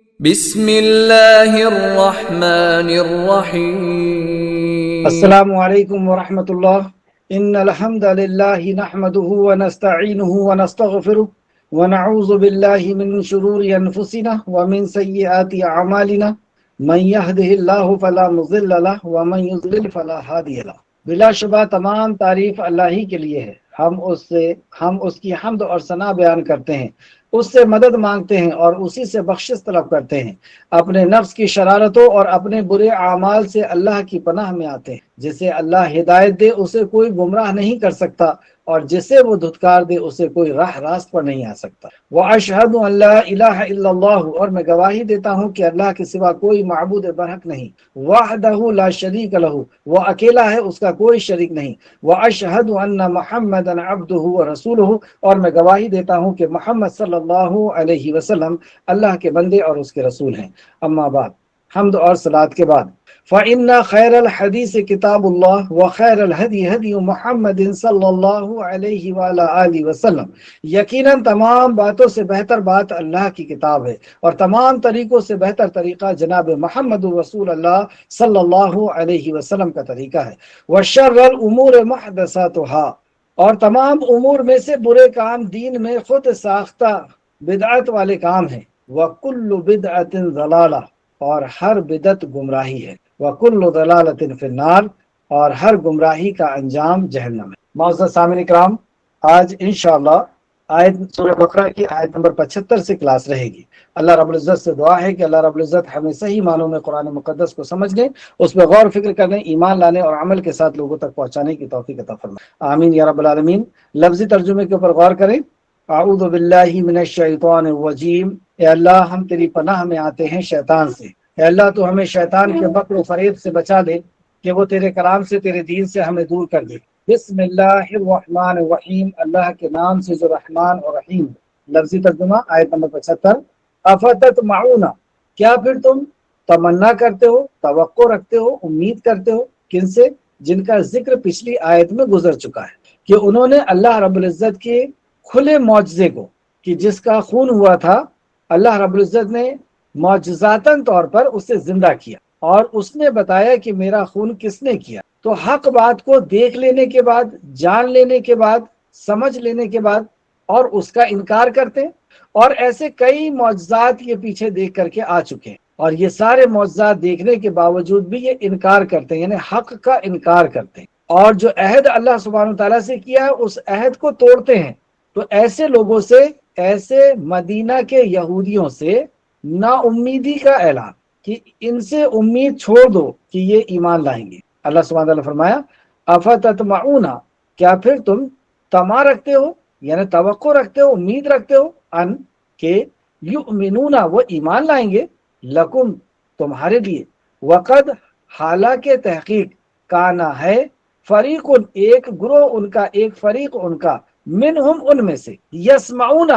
بسم اللہ الرحمن الرحیم۔ السلام علیکم ورحمۃ اللہ۔ ان الحمد للہ نحمده ونستعینه ونستغفره ونعوذ باللہ من شرور انفسنا ومن سیئات اعمالنا من يهده اللہ فلا مضل له ومن يضلل فلا هادی له۔ بلا شبہ تمام تعریف اللہ ہی کے لیے ہے۔ ہم اس کی حمد اور ثنا بیان کرتے ہیں، اس سے مدد مانگتے ہیں اور اسی سے بخشش طلب کرتے ہیں۔ اپنے نفس کی شرارتوں اور اپنے برے اعمال سے اللہ کی پناہ میں آتے ہیں۔ جسے اللہ ہدایت دے اسے کوئی گمراہ نہیں کر سکتا، اور جسے وہ دھتکار دے اسے کوئی راہ راست پر نہیں آ سکتا۔ وَأَشْهَدُ أَن لَا إِلَٰهَ إِلَّا اللَّهُ، اور میں گواہی دیتا ہوں کہ اللہ کے سوا کوئی معبود برحق نہیں۔ وَحْدَهُ لَا شَرِيكَ لَهُ، وہ اکیلا ہے، اس کا کوئی شریک نہیں۔ وَأَشْهَدُ أَنَّ مُحَمَّدًا عَبْدُهُ وَرَسُولُهُ، اور میں گواہی دیتا ہوں کہ محمد صلی اللہ علیہ وسلم اللہ کے بندے اور اس کے رسول ہیں۔ اما بعد، حمد اور صلات کے بعد، فإن خیر الحدیث کتاب اللہ وخیر الہدی ہدی محمد صلی اللہ علیہ وآلہ آلہ وسلم، یقیناً تمام باتوں سے بہتر بات اللہ کی کتاب ہے، اور تمام طریقوں سے بہتر طریقہ جناب محمد رسول اللہ صلی اللہ علیہ وسلم کا طریقہ ہے۔ وشر الامور محدثاتها، اور تمام امور میں سے برے کام دین میں خود ساختہ بدعت والے کام ہیں۔ وَكُلُّ بِدْعَةٍ ضَلَالَةٍ، اور ہر بدعت گمراہی ہے۔ وَكُلُّ ضَلَالَةٍ فِي النَّارِ، اور ہر گمراہی کا انجام جہنم ہے۔ معزز سامعین اکرام، آج انشاءاللہ آیت سورہ بقرہ کی آیت نمبر 75 سے کلاس رہے گی۔ اللہ رب العزت سے دعا ہے کہ اللہ رب العزت ہمیں صحیح معنوں میں قرآن مقدس کو سمجھنے، اس پہ غور فکر کرنے، ایمان لانے اور عمل کے ساتھ لوگوں تک پہنچانے کی توفیق عطا فرمائے، آمین یا رب العالمین۔ لفظی ترجمے کے اوپر غور کریں۔ اعوذ باللہ من الشیطان الرجیم، اے اللہ ہم تیری پناہ میں آتے ہیں شیطان سے۔ اے اللہ تو ہمیں شیطان کے مکر و فریب سے بچا دے کہ وہ تیرے کلام سے، تیرے دین سے ہمیں دور کر دے۔ بسم اللہ الرحمن الرحیم، اللہ کے نام سے جو رحمان اور رحیم۔ لفظی ترجمہ آیت نمبر 75۔ افتطمعون، کیا پھر تم تمنا کرتے ہو، توقع رکھتے ہو، امید کرتے ہو، کن سے؟ جن کا ذکر پچھلی آیت میں گزر چکا ہے کہ انہوں نے اللہ رب العزت کے کھلے معجزے کو، کہ جس کا خون ہوا تھا، اللہ رب العزت نے معجزاتاً طور پر اسے زندہ کیا، اور اس نے بتایا کہ میرا خون کس نے کیا۔ تو حق بات کو دیکھ لینے کے بعد، جان لینے کے بعد، سمجھ لینے کے بعد اور اس کا انکار کرتے ہیں۔ اور ایسے کئی معجزات یہ پیچھے دیکھ کر کے آ چکے ہیں، اور یہ سارے معجزات دیکھنے کے باوجود بھی یہ انکار کرتے ہیں، یعنی حق کا انکار کرتے ہیں، اور جو عہد اللہ سبحانہ وتعالیٰ سے کیا ہے اس عہد کو توڑتے ہیں۔ تو ایسے لوگوں سے، ایسے مدینہ کے یہودیوں سے نا امیدی کا اعلان، کہ ان سے امید چھوڑ دو کہ یہ ایمان لائیں گے۔ اللہ سبحانہ وتعالیٰ نے فرمایا افتطمعون، کیا پھر تم طمع رکھتے ہو، یعنی توقع رکھتے ہو، امید رکھتے ہو، ان کہ یؤمنون، وہ ایمان لائیں گے، لکم، تمہارے لیے، وقد، حالانکہ تحقیق، کانا ہے، فریق، ایک گروہ ان کا، ایک فریق ان کا، منہم، ان میں سے، یسمعون،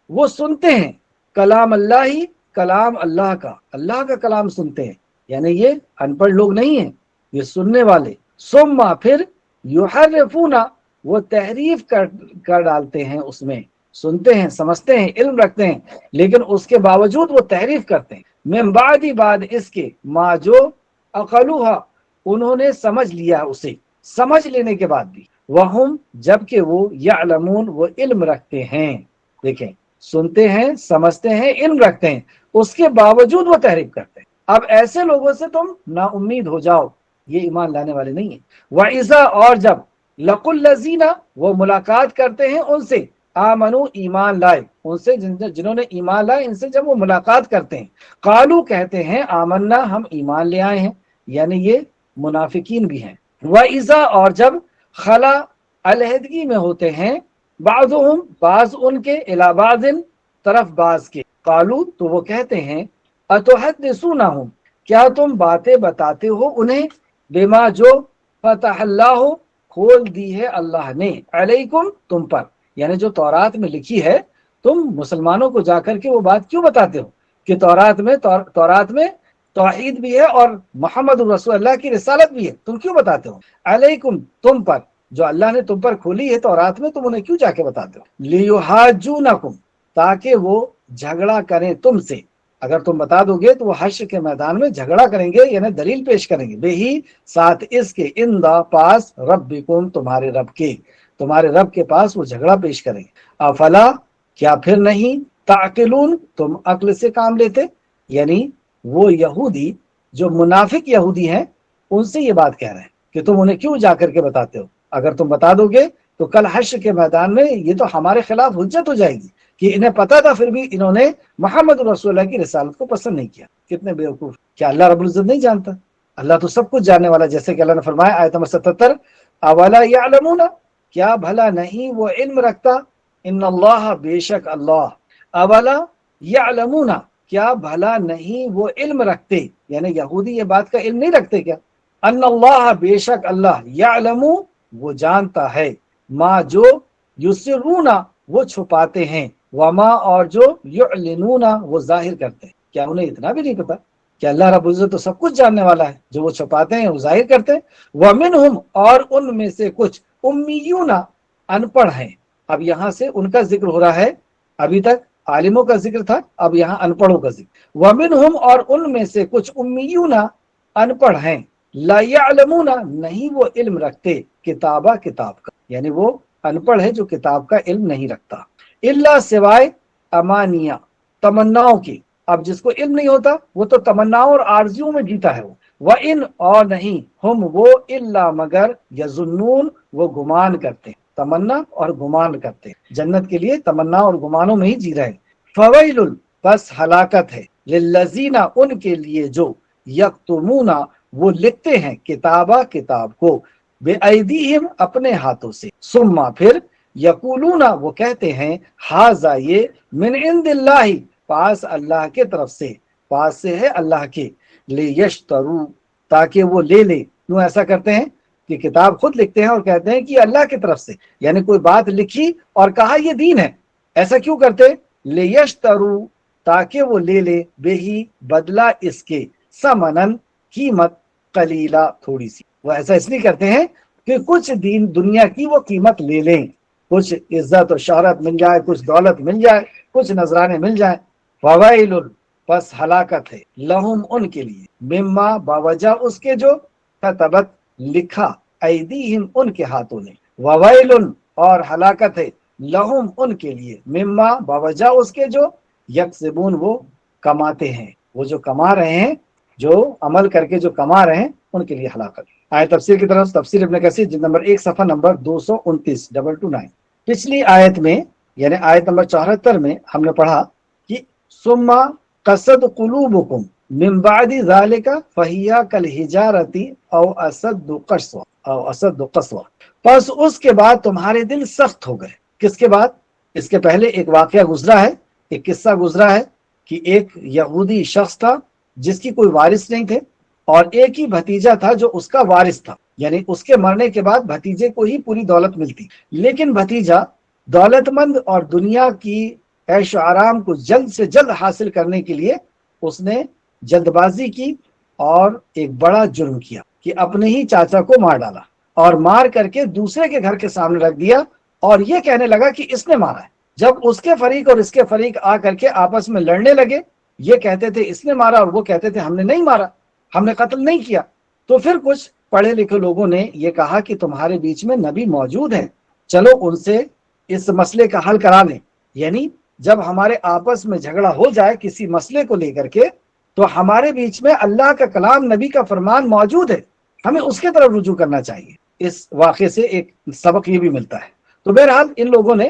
وہ سنتے ہیں، کلام اللہ، کلام اللہ کا، اللہ کا کلام سنتے ہیں، یعنی یہ ان پڑھ لوگ نہیں ہیں، یہ سننے والے۔ ثم، پھر، یحرفون، وہ تحریف کر ڈالتے ہیں، اس میں سنتے ہیں، سمجھتے ہیں، علم رکھتے ہیں، لیکن اس کے باوجود وہ تحریف کرتے ہیں۔ من بعد، بعد اس کے، ما، جو، عقلوها، انہوں نے سمجھ لیا اسے، سمجھ لینے کے بعد بھی، وہم، جبکہ وہ، یعلمون، وہ علم رکھتے ہیں۔ دیکھیں، سنتے ہیں، سمجھتے ہیں، علم رکھتے ہیں، اس کے باوجود وہ تحریف کرتے ہیں۔ اب ایسے لوگوں سے تم نا امید ہو جاؤ، یہ ایمان لانے والے نہیں ہیں۔ وَإِذَا، اور جب، لَقُوا الَّذِينَ، وہ ملاقات کرتے ہیں ان سے، آمنو، ایمان لائے، ان سے جنہوں نے ایمان لائے، ان سے جب وہ ملاقات کرتے ہیں، قالو، کہتے ہیں، آمنا، ہم ایمان لے آئے ہیں، یعنی یہ منافقین بھی ہیں۔ وَإِذَا، اور جب، خلا، علیحدگی میں ہوتے ہیں، بعضهم، بعض ان کے، الی بعض، طرف بعض کے، قالو، تو وہ کہتے ہیں، اتحدثونہم، کیا تم باتیں بتاتے ہو انہیں، بما، جو، فتح اللہ، کھول دی ہے اللہ نے، علیکم، تم پر، یعنی جو تورات میں لکھی ہے، تم مسلمانوں کو جا کر کے وہ بات کیوں بتاتے ہو کہ تورات میں توحید بھی ہے اور محمد رسول اللہ کی رسالت بھی ہے، تم کیوں بتاتے ہو؟ علیکم، تم پر، جو اللہ نے تم پر کھولی ہے تورات میں، تم انہیں کیوں جا کے بتاتے ہو؟ لیحاجونکم، تاکہ وہ جھگڑا کریں تم سے، اگر تم بتا دو گے تو وہ حشر کے میدان میں جھگڑا کریں گے، یعنی دلیل پیش کریں گے، بے ہی ساتھ اس کے، اندا پاس، ربکم تمہارے رب کے، تمہارے رب کے پاس وہ جھگڑا پیش کریں گے۔ افلا کیا پھر نہیں، تعقلون تم عقل سے کام لیتے، یعنی وہ یہودی جو منافق یہودی ہیں ان سے یہ بات کہہ رہے ہیں کہ تم انہیں کیوں جا کر کے بتاتے ہو، اگر تم بتا دو گے تو کل حشر کے میدان میں یہ تو ہمارے خلاف حجت ہو جائے گی کہ انہیں پتا تھا پھر بھی انہوں نے محمد رسول اللہ کی رسالت کو پسند نہیں کیا۔ کتنے بیوقوف، کیا اللہ رب العزت نہیں جانتا؟ اللہ تو سب کچھ جاننے والا، جیسے کہ اللہ نے فرمایا آیت نمبر 77، اولا یعلمون کیا بھلا نہیں وہ علم رکھتا، ان اللہ بے شک اللہ، اولا یعلمون کیا بھلا نہیں وہ علم رکھتے، یعنی یہودی یہ بات کا علم نہیں رکھتے کیا، ان اللہ بے شک اللہ، یعلم وہ جانتا ہے، ما جو یسرون وہ چھپاتے ہیں، وما اور جو یعلنون وہ ظاہر کرتے ہیں، کیا انہیں اتنا بھی نہیں پتا کہ اللہ رب العزت تو سب کچھ جاننے والا ہے، جو وہ چھپاتے ہیں وہ ظاہر کرتے ہیں۔ ومنہم اور ان میں سے کچھ امیون ان پڑھ ہیں، اب یہاں سے ان کا ذکر ہو رہا ہے، ابھی تک عالموں کا ذکر تھا، اب یہاں ان پڑھوں کا ذکر۔ ومنہم اور ان میں سے کچھ امیون ان پڑھ ہیں، لا یعلمون نہیں وہ علم رکھتے، کتابہ کتاب کا، یعنی وہ ان پڑھ ہے جو کتاب کا علم نہیں رکھتا، الا سوائے امانیہ تمناؤں کی، اب جس کو علم نہیں ہوتا وہ تو تمناؤں اور آرزیوں میں جیتا ہے وہ، وَإِنْ اور نہیں، ہم وہ الا مگر، یظنون وہ گمان کرتے ہیں، تمنا اور گمان کرتے ہیں، جنت کے لیے تمنا اور گمانوں میں ہی جی رہے ہیں۔ فویل بس ہلاکت ہے، للذین ان کے لیے جو، یکتمون وہ لکھتے ہیں، کتابہ کتاب کو، بے ایدیہم اپنے ہاتھوں سے، ثم پھر، یقولون وہ کہتے ہیں، ھذا یہ، من عند اللہ پاس اللہ کے طرف سے، پاس سے ہے اللہ کے، لیشترو تاکہ وہ لے لے، کیوں ایسا کرتے ہیں کہ کتاب خود لکھتے ہیں اور کہتے ہیں کہ اللہ کی طرف سے، یعنی کوئی بات لکھی اور کہا یہ دین ہے، ایسا کیوں کرتے؟ لیشترو تاکہ وہ لے لے، بہی بدلہ اس کے، ثمنن قیمت، قلیلہ تھوڑی سی، وہ ایسا اس لیے کرتے ہیں کہ کچھ دین دنیا کی وہ قیمت لے لیں، کچھ عزت و شہرت مل جائے، کچھ دولت مل جائے، کچھ نذرانے مل جائیں۔ فوائل پس ہلاکت ہے، لہم ان کے لیے، مما باوجہ اس کے جو، کتبت لکھا، ایدیہم ان کے ہاتھوں نے، وویل اور ہلاکت ہے، لہم ان کے لیے، مما باوجہ اس کے جو، یکسبون وہ کماتے ہیں، وہ جو کما رہے ہیں، جو عمل کر کے جو کما رہے ہیں ان کے لیے ہلاکت۔ آئے تفسیر کی طرف، تفسیر ابن کثیر جلد نمبر 1 صفحہ نمبر 229 229۔ پچھلی آیت میں یعنی آیت نمبر 74 میں ہم نے پڑھا کہ ثم قصد قلوبکم من بعد ذالک فہی کالحجارۃ او اشد قسوہ، پس اس کے بعد تمہارے دل سخت ہو گئے۔ کس کے بعد؟ اس کے پہلے ایک واقعہ گزرا ہے، ایک قصہ گزرا ہے کہ ایک یہودی شخص تھا جس کی کوئی وارث نہیں تھے، اور ایک ہی بھتیجا تھا جو اس کا وارث تھا، یعنی اس کے مرنے کے بعد بھتیجے کو ہی پوری دولت ملتی، لیکن بھتیجا دولت مند اور دنیا کی عیش و آرام کو جلد سے جلد حاصل کرنے کے لیے اس نے جلد بازی کی اور ایک بڑا جرم کیا کہ اپنے ہی چاچا کو مار ڈالا، اور مار کر کے دوسرے کے گھر کے سامنے رکھ دیا، اور یہ کہنے لگا کہ اس نے مارا ہے۔ جب اس کے فریق اور اس کے فریق آ کر کے آپس میں لڑنے لگے، یہ کہتے تھے اس نے مارا اور وہ کہتے تھے ہم نے نہیں مارا، ہم نے قتل نہیں کیا، تو پھر کچھ پڑھے لکھے لوگوں نے یہ کہا کہ تمہارے بیچ میں نبی موجود ہیں، چلو ان سے اس مسئلے کا حل کرا لیں، یعنی جب ہمارے آپس میں جھگڑا ہو جائے کسی مسئلے کو لے کر کے، تو ہمارے بیچ میں اللہ کا کلام، نبی کا فرمان موجود ہے، ہمیں اس کے طرف رجوع کرنا چاہیے۔ اس واقعے سے ایک سبق یہ بھی ملتا ہے۔ تو بہرحال ان لوگوں نے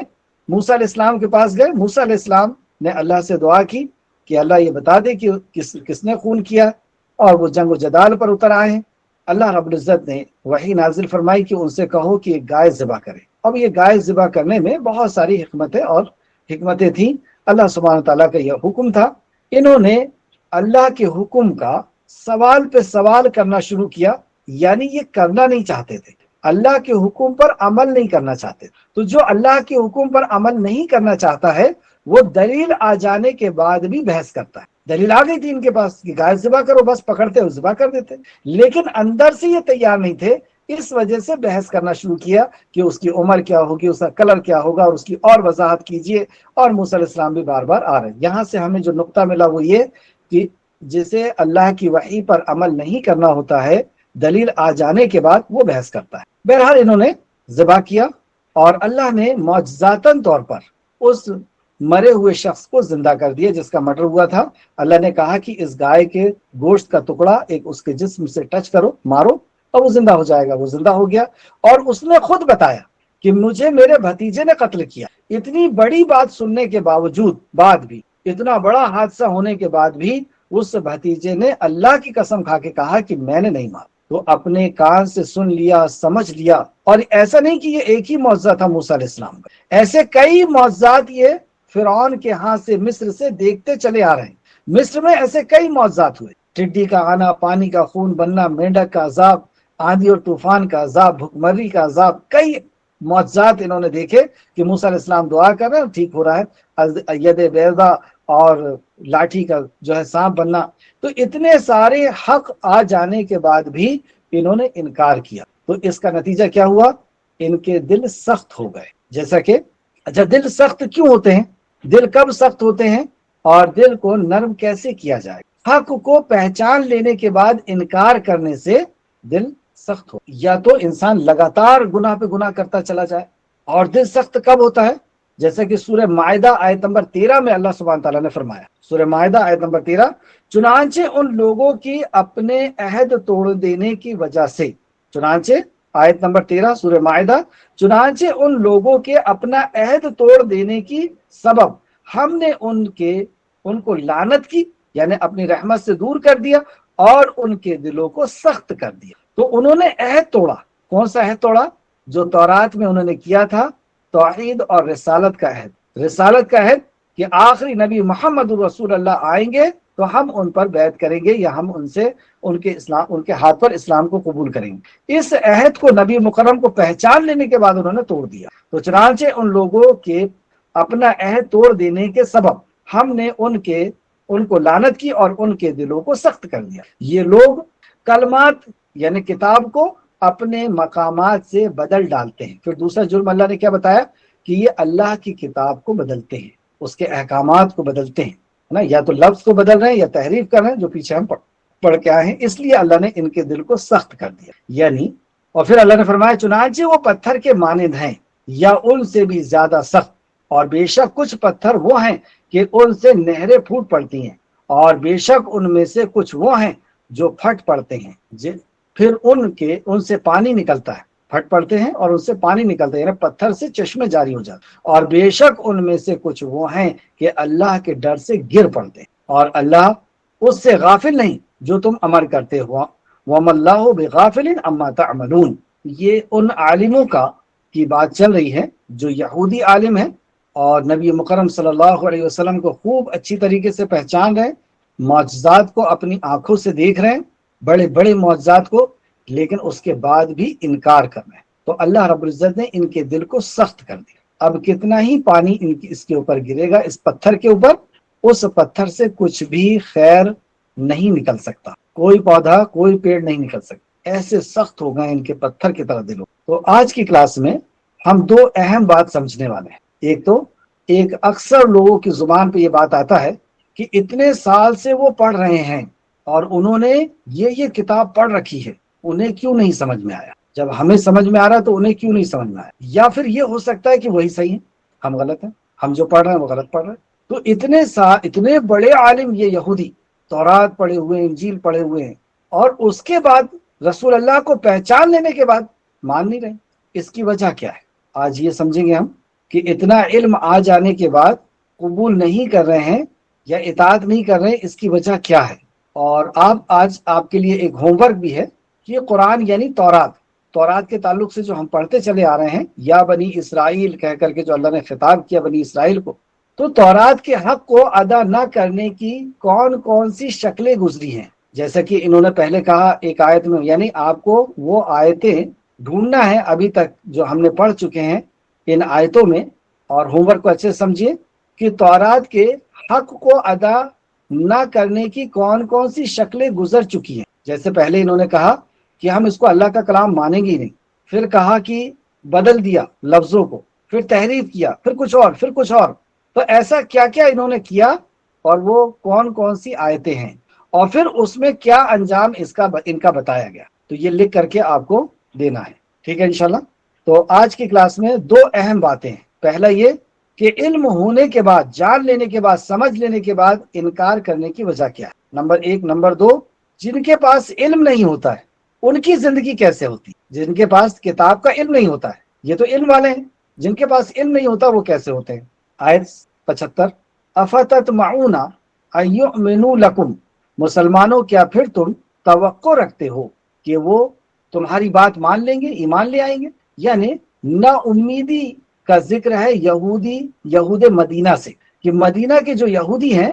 موسیٰ علیہ السلام کے پاس گئے، موسیٰ علیہ السلام نے اللہ سے دعا کی کہ اللہ یہ بتا دے کہ کس نے خون کیا، اور وہ جنگ و جدال پر اتر آئے ہیں۔ اللہ رب العزت نے وحی نازل فرمائی کہ ان سے کہو کہ ایک گائے ذبح کرے۔ اب یہ گائے ذبح کرنے میں بہت ساری حکمتیں تھیں، اللہ سبحانہ تعالیٰ کا یہ حکم تھا۔ انہوں نے اللہ کے حکم کا سوال پہ سوال کرنا شروع کیا، یعنی یہ کرنا نہیں چاہتے تھے، اللہ کے حکم پر عمل نہیں کرنا چاہتے۔ تو جو اللہ کے حکم پر عمل نہیں کرنا چاہتا ہے وہ دلیل آ جانے کے بعد بھی بحث کرتا ہے۔ دلیل آ گئی تھی ان کے پاس کہ گائے ذبح کرو، بس پکڑتے ہو ذبح کر دیتے، لیکن اندر سے یہ تیار نہیں تھے اس وجہ سے بحث کرنا شروع کیا کہ اس کی عمر کیا ہوگی، اس کا کلر کیا ہوگا، اور اس کی اور وضاحت کیجئے، اور موسیٰ علیہ السلام بھی بار بار آ رہے ہیں۔ یہاں سے ہمیں جو نقطہ ملا وہ یہ کہ جسے اللہ کی وحی پر عمل نہیں کرنا ہوتا ہے، دلیل آ جانے کے بعد وہ بحث کرتا ہے۔ بہرحال انہوں نے ذبح کیا، اور اللہ نے معجزاتاً طور پر اس مرے ہوئے شخص کو زندہ کر دیا جس کا مرڈر ہوا تھا۔ اللہ نے کہا کہ اس گائے کے گوشت کا ٹکڑا ایک اس کے جسم سے ٹچ کرو، مارو، اور وہ زندہ ہو جائے گا۔ وہ زندہ ہو گیا، اور اس نے خود بتایا کہ مجھے میرے بھتیجے نے قتل کیا۔ اتنی بڑی بات سننے کے باوجود، بعد بھی اتنا بڑا حادثہ ہونے کے بعد بھی اس بھتیجے نے اللہ کی قسم کھا کے کہا کہ میں نے نہیں مارا۔ تو اپنے کان سے سن لیا، سمجھ لیا۔ اور ایسا نہیں کہ یہ ایک ہی معجزہ تھا موسیٰ علیہ السلام کا، ایسے کئی معجزات یہ فرعون کے ہاتھ سے مصر سے دیکھتے چلے آ رہے ہیں۔ مصر میں ایسے کئی معجزات ہوئے، ٹڈی کا آنا، پانی کا خون بننا، مینڈک کا عذاب، آندھی اور طوفان کا عذاب، بھکمری کا عذاب، کئی معجزات انہوں نے دیکھے کہ موسیٰ علیہ السلام دعا کر رہے ہیں، ٹھیک ہو رہا ہے، ید بیضا اور لاٹھی کا جو ہے سانپ بننا۔ تو اتنے سارے حق آ جانے کے بعد بھی انہوں نے انکار کیا، تو اس کا نتیجہ کیا ہوا؟ ان کے دل سخت ہو گئے۔ جیسا کہ اچھا، دل سخت کیوں ہوتے ہیں؟ دل کب سخت ہوتے ہیں اور دل کو نرم کیسے کیا جائے؟ حق کو پہچان لینے کے بعد انکار کرنے سے دل سخت ہو، یا تو انسان لگاتار گناہ پہ گناہ کرتا چلا جائے۔ اور دل سخت کب ہوتا ہے؟ جیسا کہ سورہ مائدہ آیت نمبر 13 میں اللہ سبحانہ تعالیٰ نے فرمایا، سورہ مائدہ آیت نمبر 13، چنانچہ ان لوگوں کی اپنے عہد توڑ دینے کی وجہ سے، چنانچہ آیت نمبر 13 سورہ مائدہ، چنانچہ ان لوگوں کے اپنا عہد توڑ دینے کی سبب ہم نے ان کو لعنت کی، یعنی اپنی رحمت سے دور کر دیا، اور ان کے دلوں کو سخت کر دیا۔ تو انہوں نے عہد توڑا۔ کون سا عہد توڑا؟ جو تورات میں انہوں نے کیا تھا، توحید اور رسالت کا عہد۔ رسالت کا عہد کہ آخری نبی محمد رسول اللہ آئیں گے تو ہم ان پر بیعت کریں گے، یا ہم ان کے ہاتھ پر اسلام کو قبول کریں گے۔ اس عہد کو نبی مکرم کو پہچان لینے کے بعد انہوں نے توڑ دیا۔ تو چنانچہ ان لوگوں کے اپنا عہد توڑ دینے کے سبب ہم نے ان کو لعنت کی اور ان کے دلوں کو سخت کر دیا۔ یہ لوگ کلمات یعنی کتاب کو اپنے مقامات سے بدل ڈالتے ہیں۔ پھر دوسرا جرم اللہ نے کیا بتایا؟ کہ یہ اللہ کی کتاب کو بدلتے ہیں، اس کے احکامات کو بدلتے ہیں نا، یا تو لفظ کو بدل رہے ہیں یا تحریف کر رہے ہیں، جو پیچھے ہم پڑھ کے آئے ہیں۔ اس لیے اللہ نے ان کے دل کو سخت کر دیا، یعنی اور پھر اللہ نے فرمایا چنانچہ وہ پتھر کے مانند ہیں یا ان سے بھی زیادہ سخت، اور بے شک کچھ پتھر وہ ہیں کہ ان سے نہریں پھوٹ پڑتی ہیں، اور بے شک ان میں سے کچھ وہ ہیں جو پھٹ پڑتے ہیں، پھر ان سے پانی نکلتا ہے، پھٹ پڑتے ہیں اور ان سے پانی نکلتا ہے، یعنی پتھر سے چشمے جاری ہو جاتے، اور بے شک ان میں سے کچھ وہ ہیں کہ اللہ کے ڈر سے گر پڑتے ہیں، اور اللہ اس سے غافل نہیں جو تم عمل کرتے ہو، وَمَا اللَّهُ بِغَافِلٍ عَمَّا تَعْمَلُونَ۔ یہ ان عالموں کی بات چل رہی ہے جو یہودی عالم ہیں اور نبی مکرم صلی اللہ علیہ وسلم کو خوب اچھی طریقے سے پہچان رہے ہیں، معجزات کو اپنی آنکھوں سے دیکھ رہے ہیں، بڑے بڑے معجزات کو، لیکن اس کے بعد بھی انکار کر رہے ہیں۔ تو اللہ رب العزت نے ان کے دل کو سخت کر دیا۔ اب کتنا ہی پانی اس کے اوپر گرے گا، اس پتھر کے اوپر، اس پتھر سے کچھ بھی خیر نہیں نکل سکتا، کوئی پودا کوئی پیڑ نہیں نکل سکتا، ایسے سخت ہو گئے ان کے پتھر کی طرح دلوں۔ تو آج کی کلاس میں ہم دو اہم بات سمجھنے والے ہیں۔ ایک اکثر لوگوں کی زبان پہ یہ بات آتا ہے کہ اتنے سال سے وہ پڑھ رہے ہیں اور انہوں نے یہ کتاب پڑھ رکھی ہے، انہیں کیوں نہیں سمجھ میں آیا؟ جب ہمیں سمجھ میں آ رہا ہے تو انہیں کیوں نہیں سمجھ میں آیا؟ یا پھر یہ ہو سکتا ہے کہ وہی صحیح ہے، ہم غلط ہیں، ہم جو پڑھ رہے ہیں وہ غلط پڑھ رہے ہیں۔ تو اتنے بڑے عالم یہ یہودی، تورات پڑھے ہوئے ہیں، انجیل پڑھے ہوئے ہیں، اور اس کے بعد رسول اللہ کو پہچان لینے کے بعد مان نہیں رہے۔ اس کی وجہ کیا ہے؟ آج یہ سمجھیں گے ہم کہ اتنا علم آ جانے کے بعد قبول نہیں کر رہے ہیں یا اطاعت نہیں کر رہے ہیں، اس کی وجہ کیا ہے؟ اور آج آپ کے لیے ایک ہوم ورک بھی ہے کہ قرآن یعنی تورات کے تعلق سے جو ہم پڑھتے چلے آ رہے ہیں، یا بنی اسرائیل کہہ کر کے جو اللہ نے خطاب کیا بنی اسرائیل کو، تو تورات کے حق کو ادا نہ کرنے کی کون کون سی شکلیں گزری ہیں؟ جیسا کہ انہوں نے پہلے کہا ایک آیت میں، یعنی آپ کو وہ آیتیں ڈھونڈنا ہے ابھی تک جو ہم نے پڑھ چکے ہیں ان آیتوں میں، اور ہوم ورک کو اچھے سمجھیے کہ تورات کے حق کو ادا نہ کرنے کی کون کون سی شکلیں گزر چکی ہیں۔ جیسے پہلے انہوں نے کہا کہ ہم اس کو اللہ کا کلام مانیں گے ہی نہیں، پھر کہا کہ بدل دیا لفظوں کو، پھر تحریف کیا، پھر کچھ اور، پھر کچھ اور. تو ایسا کیا کیا انہوں نے کیا، اور وہ کون کون سی آیتیں ہیں، اور پھر اس میں کیا انجام ان کا بتایا گیا. تو یہ لکھ کر کے آپ کو دینا ہے، ٹھیک ہے انشاءاللہ. تو آج کی کلاس میں دو اہم باتیں ہیں. پہلا یہ کہ علم ہونے کے بعد، جان لینے کے بعد، سمجھ لینے کے بعد انکار کرنے کی وجہ کیا ہے، نمبر ایک. نمبر دو، جن کے پاس علم نہیں ہوتا ہے ان کی زندگی کیسے ہوتی ہے. جن کے پاس کتاب کا علم نہیں ہوتا ہے، یہ تو علم والے ہیں، جن کے پاس علم نہیں ہوتا وہ کیسے ہوتے ہیں. آیت 75، افتطمعون ان یؤمنوا لکم، مسلمانوں کیا پھر تم توقع رکھتے ہو کہ وہ تمہاری بات مان لیں گے، ایمان لے آئیں گے. یعنی نا امیدی کا ذکر ہے یہود مدینہ سے، کہ مدینہ کے جو یہودی ہیں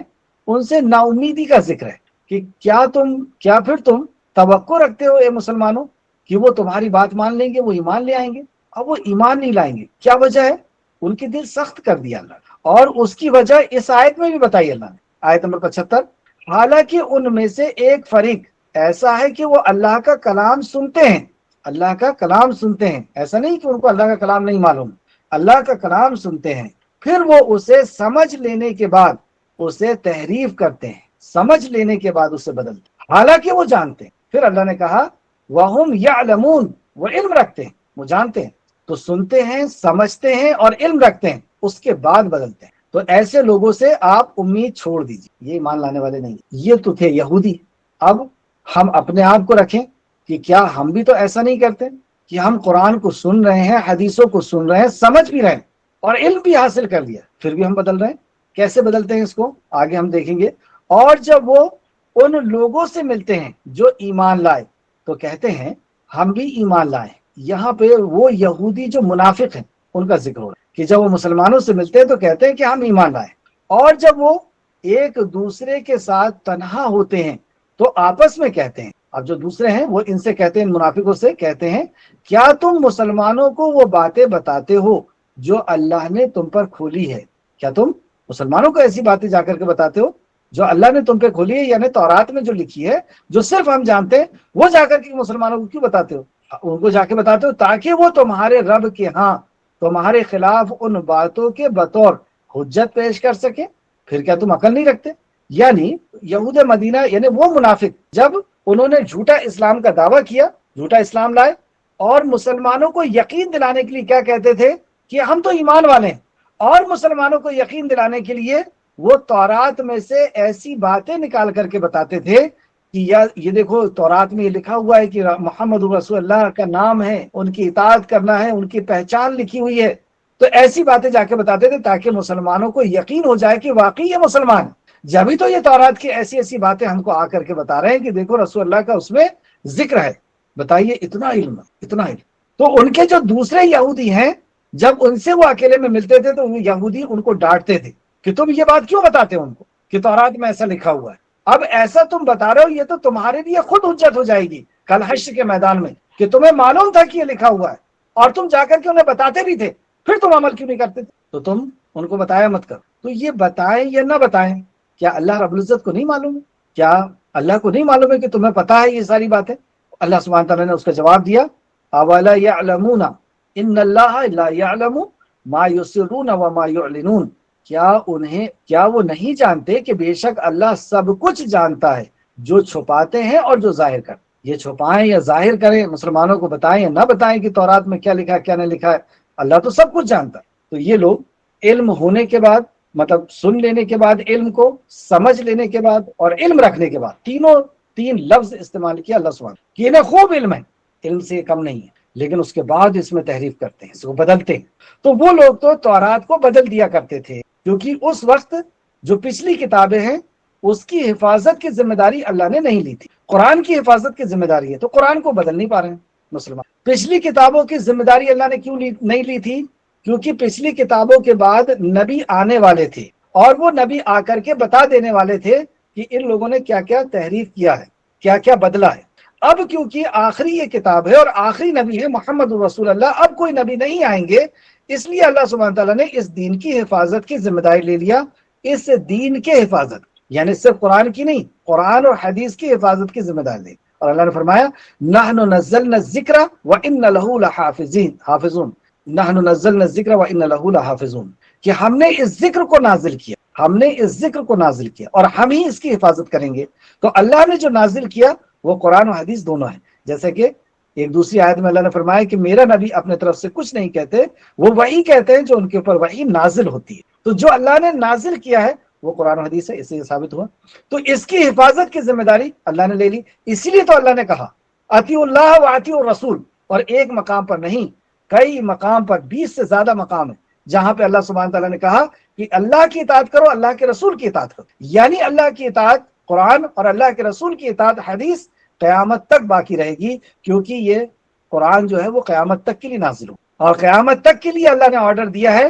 ان سے نا امیدی کا ذکر ہے کہ کیا پھر تم توقع رکھتے ہو اے مسلمانوں کہ وہ تمہاری بات مان لیں گے، وہ ایمان لے آئیں گے. اب وہ ایمان نہیں لائیں گے، کیا وجہ ہے؟ ان کے دل سخت کر دیا اللہ نے، اور اس کی وجہ اس آیت میں بھی بتائی اللہ نے. آیت نمبر 75، حالانکہ ان میں سے ایک فریق ایسا ہے کہ وہ اللہ کا کلام سنتے ہیں. اللہ کا کلام سنتے ہیں، ایسا نہیں کہ ان کو اللہ کا کلام نہیں معلوم، اللہ کا کلام سنتے ہیں، پھر وہ اسے سمجھ لینے کے بعد اسے تحریف کرتے ہیں، سمجھ لینے کے بعد اسے بدلتے ہیں حالانکہ وہ جانتے ہیں. پھر اللہ نے کہا وَهُمْ يَعْلَمُونَ، وہ علم رکھتے ہیں، وہ جانتے ہیں. تو سنتے ہیں، سمجھتے ہیں اور علم رکھتے ہیں، اس کے بعد بدلتے ہیں. تو ایسے لوگوں سے آپ امید چھوڑ دیجیے، یہ ایمان لانے والے نہیں. یہ تو تھے یہودی. اب ہم اپنے آپ کو رکھیں کہ کیا ہم بھی تو ایسا نہیں کرتے کہ ہم قرآن کو سن رہے ہیں، حدیثوں کو سن رہے ہیں، سمجھ بھی رہے ہیں اور علم بھی حاصل کر لیا، پھر بھی ہم بدل رہے ہیں. کیسے بدلتے ہیں اس کو آگے ہم دیکھیں گے. اور جب وہ ان لوگوں سے ملتے ہیں جو ایمان لائے تو کہتے ہیں ہم بھی ایمان لائے. یہاں پہ وہ یہودی جو منافق ہیں ان کا ذکر ہو رہا ہے کہ جب وہ مسلمانوں سے ملتے ہیں تو کہتے ہیں کہ ہم ایمان لائے، اور جب وہ ایک دوسرے کے ساتھ تنہا ہوتے ہیں تو آپس میں کہتے ہیں، اب جو دوسرے ہیں وہ ان سے کہتے ہیں، ان منافقوں سے کہتے ہیں کیا تم مسلمانوں کو وہ باتیں بتاتے ہو جو اللہ نے تم پر کھولی ہے. کیا تم مسلمانوں کو ایسی باتیں جا کر کے بتاتے ہو جو اللہ نے تم پہ کھولی ہے، یعنی تورات میں جو لکھی ہے، جو صرف ہم جانتے ہیں، وہ جا کر کے مسلمانوں کو کیوں بتاتے ہو؟ ان کو جا کے بتاتے ہو تاکہ وہ تمہارے رب کے ہاں تمہارے خلاف ان باتوں کے بطور حجت پیش کر سکے. پھر کیا تم عقل نہیں رکھتے؟ یعنی یہود مدینہ، یعنی وہ منافق، جب انہوں نے جھوٹا اسلام کا دعویٰ کیا، جھوٹا اسلام لائے، اور مسلمانوں کو یقین دلانے کے لیے کیا کہتے تھے کہ ہم تو ایمان والے ہیں، اور مسلمانوں کو یقین دلانے کے لیے وہ تورات میں سے ایسی باتیں نکال کر کے بتاتے تھے کہ یہ دیکھو تورات میں یہ لکھا ہوا ہے کہ محمد رسول اللہ کا نام ہے، ان کی اطاعت کرنا ہے، ان کی پہچان لکھی ہوئی ہے. تو ایسی باتیں جا کے بتاتے تھے تاکہ مسلمانوں کو یقین ہو جائے کہ واقعی یہ مسلمان ہے. جبھی تو یہ تورات کی ایسی ایسی باتیں ہم کو آ کر کے بتا رہے ہیں کہ دیکھو رسول اللہ کا اس میں ذکر ہے. بتائیے اتنا علم، اتنا علم. تو ان کے جو دوسرے یہودی ہیں جب ان سے وہ اکیلے میں ملتے تھے تو وہ یہودی ان کو ڈانٹتے تھے کہ تم یہ بات کیوں بتاتے ہو ان کو کہ تورات میں ایسا لکھا ہوا ہے. اب ایسا تم بتا رہے ہو، یہ تو تمہارے لیے خود حجت ہو جائے گی کل حشر کے میدان میں کہ تمہیں معلوم تھا کہ یہ لکھا ہوا ہے اور تم جا کر کے انہیں بتاتے بھی تھے، پھر تم عمل کیوں نہیں کرتے تھے؟ تو تم ان کو بتایا مت کرو. تو یہ بتائیں یا نہ بتائیں، کیا اللہ رب العزت کو نہیں معلوم ہے؟ کیا اللہ کو نہیں معلوم ہے کہ تمہیں پتا ہے یہ ساری باتیں؟ اللہ سبحانہ تعالیٰ نے اس کا جواب دیا اولا یعلمون ان اللہ لا یعلم ما یسرون وما یعلنون. کیا وہ نہیں جانتے کہ بے شک اللہ سب کچھ جانتا ہے جو چھپاتے ہیں اور جو ظاہر کرتے. یہ چھپائیں یا ظاہر کریں، مسلمانوں کو بتائیں یا نہ بتائیں کہ تورات میں کیا لکھا ہے کیا نہیں لکھا ہے، اللہ تو سب کچھ جانتا ہے. تو یہ لوگ علم ہونے کے بعد، مطلب سن لینے کے بعد علم کو، سمجھ لینے کے بعد اور علم رکھنے کے بعد، تین لفظ استعمال کیا اللہ سبحانہ کہ انہیں خوب علم ہے، علم سے کم نہیں ہے، لیکن اس کے بعد اس میں تحریف کرتے ہیں، اس کو بدلتے ہیں. تو وہ لوگ تو تورات کو بدل دیا کرتے تھے کیونکہ اس وقت جو پچھلی کتابیں ہیں اس کی حفاظت کی ذمہ داری اللہ نے نہیں لی تھی. قرآن کی حفاظت کی ذمہ داری ہے، تو قرآن کو بدل نہیں پا رہے ہیں مسلمان. پچھلی کتابوں کی ذمہ داری اللہ نے کیوں نہیں لی تھی؟ کیونکہ پچھلی کتابوں کے بعد نبی آنے والے تھے اور وہ نبی آ کر کے بتا دینے والے تھے کہ ان لوگوں نے کیا کیا تحریف کیا ہے، کیا کیا بدلا ہے. اب کیونکہ آخری یہ کتاب ہے اور آخری نبی ہے محمد رسول اللہ، اب کوئی نبی نہیں آئیں گے، اس لیے اللہ سبحانہ تعالیٰ نے اس دین کی حفاظت کی ذمہ داری لے لیا. اس دین کے حفاظت یعنی صرف قرآن کی نہیں، قرآن اور حدیث کی حفاظت کی ذمہ داری دی. اور اللہ نے فرمایا نحن نزلنا الذکر وان لہ لحافظون، نحن نزلنا الذکر وان لہ لحافظون، کہ ہم نے اس ذکر کو نازل کیا، ہم نے اس ذکر کو نازل کیا اور ہم ہی اس کی حفاظت کریں گے۔ تو اللہ نے جو نازل کیا وہ قرآن و حدیث دونوں ہیں، جیسے کہ ایک دوسری آیت میں اللہ نے فرمایا کہ میرا نبی اپنے طرف سے کچھ نہیں کہتے، وہ وحی کہتے ہیں جو ان کے اوپر وحی نازل ہوتی ہے۔ تو جو اللہ نے نازل کیا ہے وہ قرآن و حدیث ہے، اس سے یہ ثابت ہوا۔ تو اس کی حفاظت کی ذمہ داری اللہ نے لے لی، اسی لیے تو اللہ نے کہا اطیعوا اللہ واطیعوا الرسول، اور ایک مقام پر نہیں، کئی مقام پر، 20 سے زیادہ مقام ہے جہاں پہ اللہ سبحانہ تعالیٰ نے کہا کہ اللہ کی اطاعت کرو، اللہ کے رسول کی اطاعت کرو، یعنی اللہ کی اطاعت قرآن اور اللہ کے رسول کی اطاعت حدیث قیامت تک باقی رہے گی، کیونکہ یہ قرآن جو ہے وہ قیامت تک کے لیے نازل ہو، اور قیامت تک کے لیے اللہ نے آرڈر دیا ہے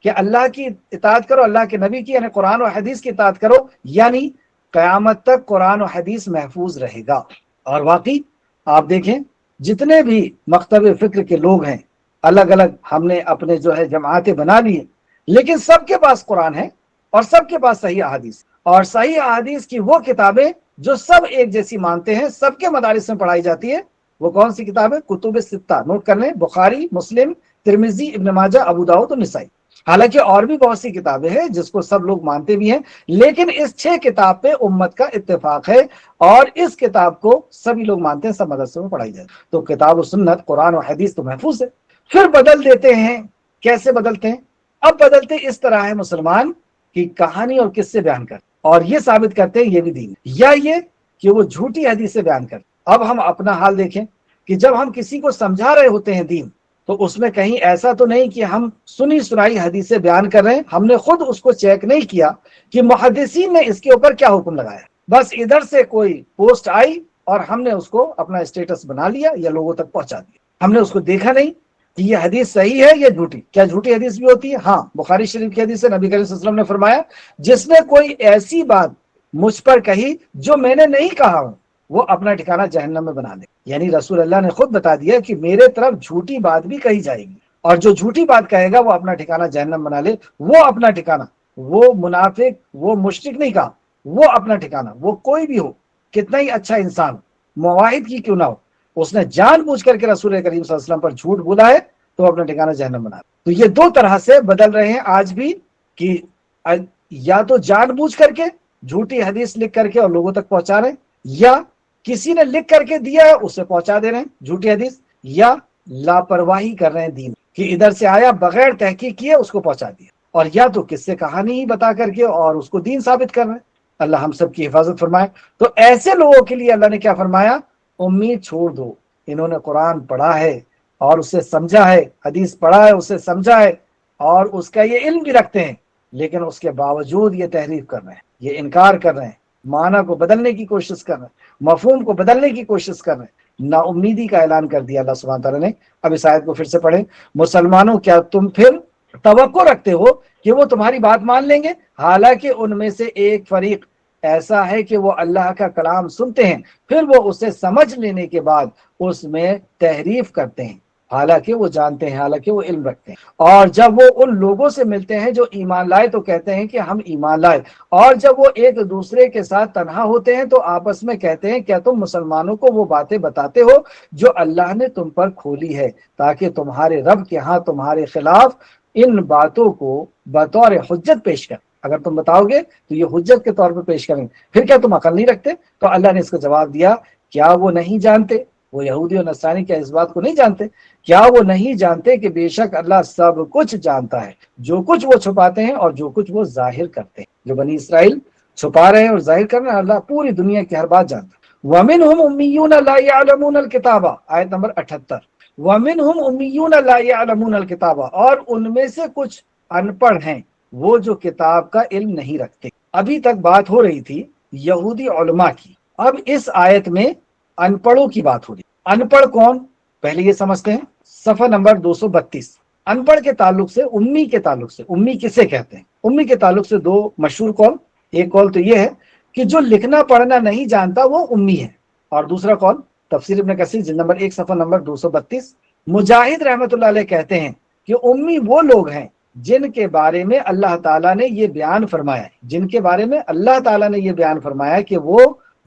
کہ اللہ کی اطاعت کرو، اللہ کے نبی کی یعنی قرآن و حدیث کی اطاعت کرو، یعنی قیامت تک قرآن و حدیث محفوظ رہے گا۔ اور واقعی آپ دیکھیں جتنے بھی مکتب فکر کے لوگ ہیں، الگ الگ ہم نے اپنے جو ہے جماعتیں بنا لی ہیں، لیکن سب کے پاس قرآن ہے اور سب کے پاس صحیح احادیث، اور صحیح احادیث کی وہ کتابیں جو سب ایک جیسی مانتے ہیں، سب کے مدارس میں پڑھائی جاتی ہے، وہ کون سی کتاب ہے؟ کتب ستہ، نوٹ کر لیں، بخاری، مسلم، ترمذی، ابن ماجہ، ابو داؤد اور نسائی۔ حالانکہ اور بھی بہت سی کتابیں ہیں جس کو سب لوگ مانتے بھی ہیں، لیکن اس 6 کتاب پہ امت کا اتفاق ہے، اور اس کتاب کو سبھی لوگ مانتے ہیں، سب مدرسوں میں پڑھائی جائے۔ تو کتاب و سنت، قرآن و حدیث تو محفوظ ہے۔ پھر بدل دیتے ہیں، کیسے بدلتے ہیں؟ اب بدلتے اس طرح ہے مسلمان کی کہانی اور قصے بیان کر، اور یہ ثابت کرتے ہیں یہ بھی دین ہے، یا یہ کہ وہ جھوٹی حدیثیں بیان کرتے۔ اب ہم اپنا حال دیکھیں کہ جب ہم کسی کو سمجھا رہے ہوتے ہیں دین، تو اس میں کہیں ایسا تو نہیں کہ ہم سنی سنائی حدیثیں بیان کر رہے ہیں، ہم نے خود اس کو چیک نہیں کیا کہ محدثین نے اس کے اوپر کیا حکم لگایا، بس ادھر سے کوئی پوسٹ آئی اور ہم نے اس کو اپنا اسٹیٹس بنا لیا یا لوگوں تک پہنچا دیا، ہم نے اس کو دیکھا نہیں کہ یہ حدیث صحیح ہے یا جھوٹی۔ کیا جھوٹی حدیث بھی ہوتی ہے؟ ہاں، بخاری شریف کی حدیث ہے، نبی کریم صلی اللہ علیہ وسلم نے فرمایا جس نے کوئی ایسی بات مجھ پر کہی جو میں نے نہیں کہا ہوں، وہ اپنا ٹھکانہ جہنم میں بنا دے۔ یعنی رسول اللہ نے خود بتا دیا کہ میرے طرف جھوٹی بات بھی کہی جائے گی، اور جو جھوٹی بات کہے گا وہ اپنا ٹھکانہ جہنم بنا لے۔ وہ اپنا ٹھکانہ، وہ منافق، وہ مشرک نہیں کہا، وہ اپنا ٹھکانہ، وہ کوئی بھی ہو، کتنا ہی اچھا انسان، مواحد کی کیوں نہ ہو، اس نے جان بوجھ کر کے رسول کریم صلی اللہ علیہ وسلم پر جھوٹ بولا ہے تو اپنا ٹھکانہ جہنم بنا۔ تو یہ 2 طرح سے بدل رہے ہیں آج بھی، کہ یا تو جان بوجھ کر کے جھوٹی حدیث لکھ کر کے اور لوگوں تک پہنچا رہے ہیں، یا کسی نے لکھ کر کے دیا ہے اسے پہنچا دے رہے ہیں جھوٹی حدیث، یا لاپرواہی کر رہے ہیں دین کہ ادھر سے آیا بغیر تحقیق کیے اس کو پہنچا دیا، اور یا تو کس سے کہانی ہی بتا کر کے اور اس کو دین ثابت کر رہے ہیں۔ اللہ ہم سب کی حفاظت فرمائے۔ تو ایسے لوگوں کے لیے اللہ نے کیا فرمایا؟ امید چھوڑ دو، انہوں نے قرآن پڑھا ہے اور اسے سمجھا ہے، حدیث پڑھا ہے اسے سمجھا ہے، اور اس کا یہ علم بھی رکھتے ہیں، لیکن اس کے باوجود یہ تحریف کر رہے ہیں، یہ انکار کر رہے ہیں، معنی کو بدلنے کی کوشش کر رہے ہیں، مفہوم کو بدلنے کی کوشش کر رہے ہیں، نا امیدی کا اعلان کر دیا اللہ سبحانہ تعالیٰ نے۔ اب اس آیت کو پھر سے پڑھیں، مسلمانوں کیا تم پھر توقع رکھتے ہو کہ وہ تمہاری بات مان لیں گے، حالانکہ ان میں سے ایک فریق ایسا ہے کہ وہ اللہ کا کلام سنتے ہیں، پھر وہ اسے سمجھ لینے کے بعد اس میں تحریف کرتے ہیں، حالانکہ وہ جانتے ہیں، حالانکہ وہ علم رکھتے ہیں۔ اور جب وہ ان لوگوں سے ملتے ہیں جو ایمان لائے تو کہتے ہیں کہ ہم ایمان لائے، اور جب وہ ایک دوسرے کے ساتھ تنہا ہوتے ہیں تو آپس میں کہتے ہیں کیا تم مسلمانوں کو وہ باتیں بتاتے ہو جو اللہ نے تم پر کھولی ہے، تاکہ تمہارے رب کے ہاں تمہارے خلاف ان باتوں کو بطور حجت پیش کریں۔ اگر تم بتاؤ گے تو یہ حجت کے طور پر پیش کریں، پھر کیا تم عقل نہیں رکھتے؟ تو اللہ نے اس کو جواب دیا، کیا وہ نہیں جانتے، وہ یہودی اور نصرانی کیا اس بات کو نہیں جانتے؟ کیا وہ نہیں جانتے کہ بے شک اللہ سب کچھ جانتا ہے، جو کچھ وہ چھپاتے ہیں اور جو کچھ وہ ظاہر کرتے ہیں۔ جو بنی اسرائیل چھپا رہے ہیں اور ظاہر کر رہے ہیں، اللہ پوری دنیا کی ہر بات جانتا ہے۔ وَمِنْهُمْ أُمِّيُّونَ لَا يَعْلَمُونَ الْكِتَابَ، آیت نمبر 78۔ وَمِنْهُمْ أُمِّيُّونَ لَا يَعْلَمُونَ الْكِتَابَ، اور ان میں سے کچھ ان پڑھ ہیں وہ جو کتاب کا علم نہیں رکھتے۔ ابھی تک بات ہو رہی تھی یہودی علماء کی، اب اس آیت میں ان پڑھوں کی بات ہو رہی۔ ان پڑھ کون؟ پہلے یہ سمجھتے ہیں، صفحہ نمبر 232۔ ان پڑھ کے تعلق سے، امی کے تعلق سے، امی کسے کہتے ہیں؟ امی کے تعلق سے 2 مشہور قول، ایک قول تو یہ ہے کہ جو لکھنا پڑھنا نہیں جانتا وہ امی ہے، اور دوسرا قول تفسیر ابن کثیر جلد نمبر 1 صفحہ نمبر 232۔ مجاہد رحمۃ اللہ علیہ کہتے ہیں کہ امی وہ لوگ ہیں جن کے بارے میں اللہ تعالیٰ نے یہ بیان فرمایا ہے، جن کے بارے میں اللہ تعالیٰ نے یہ بیان فرمایا کہ وہ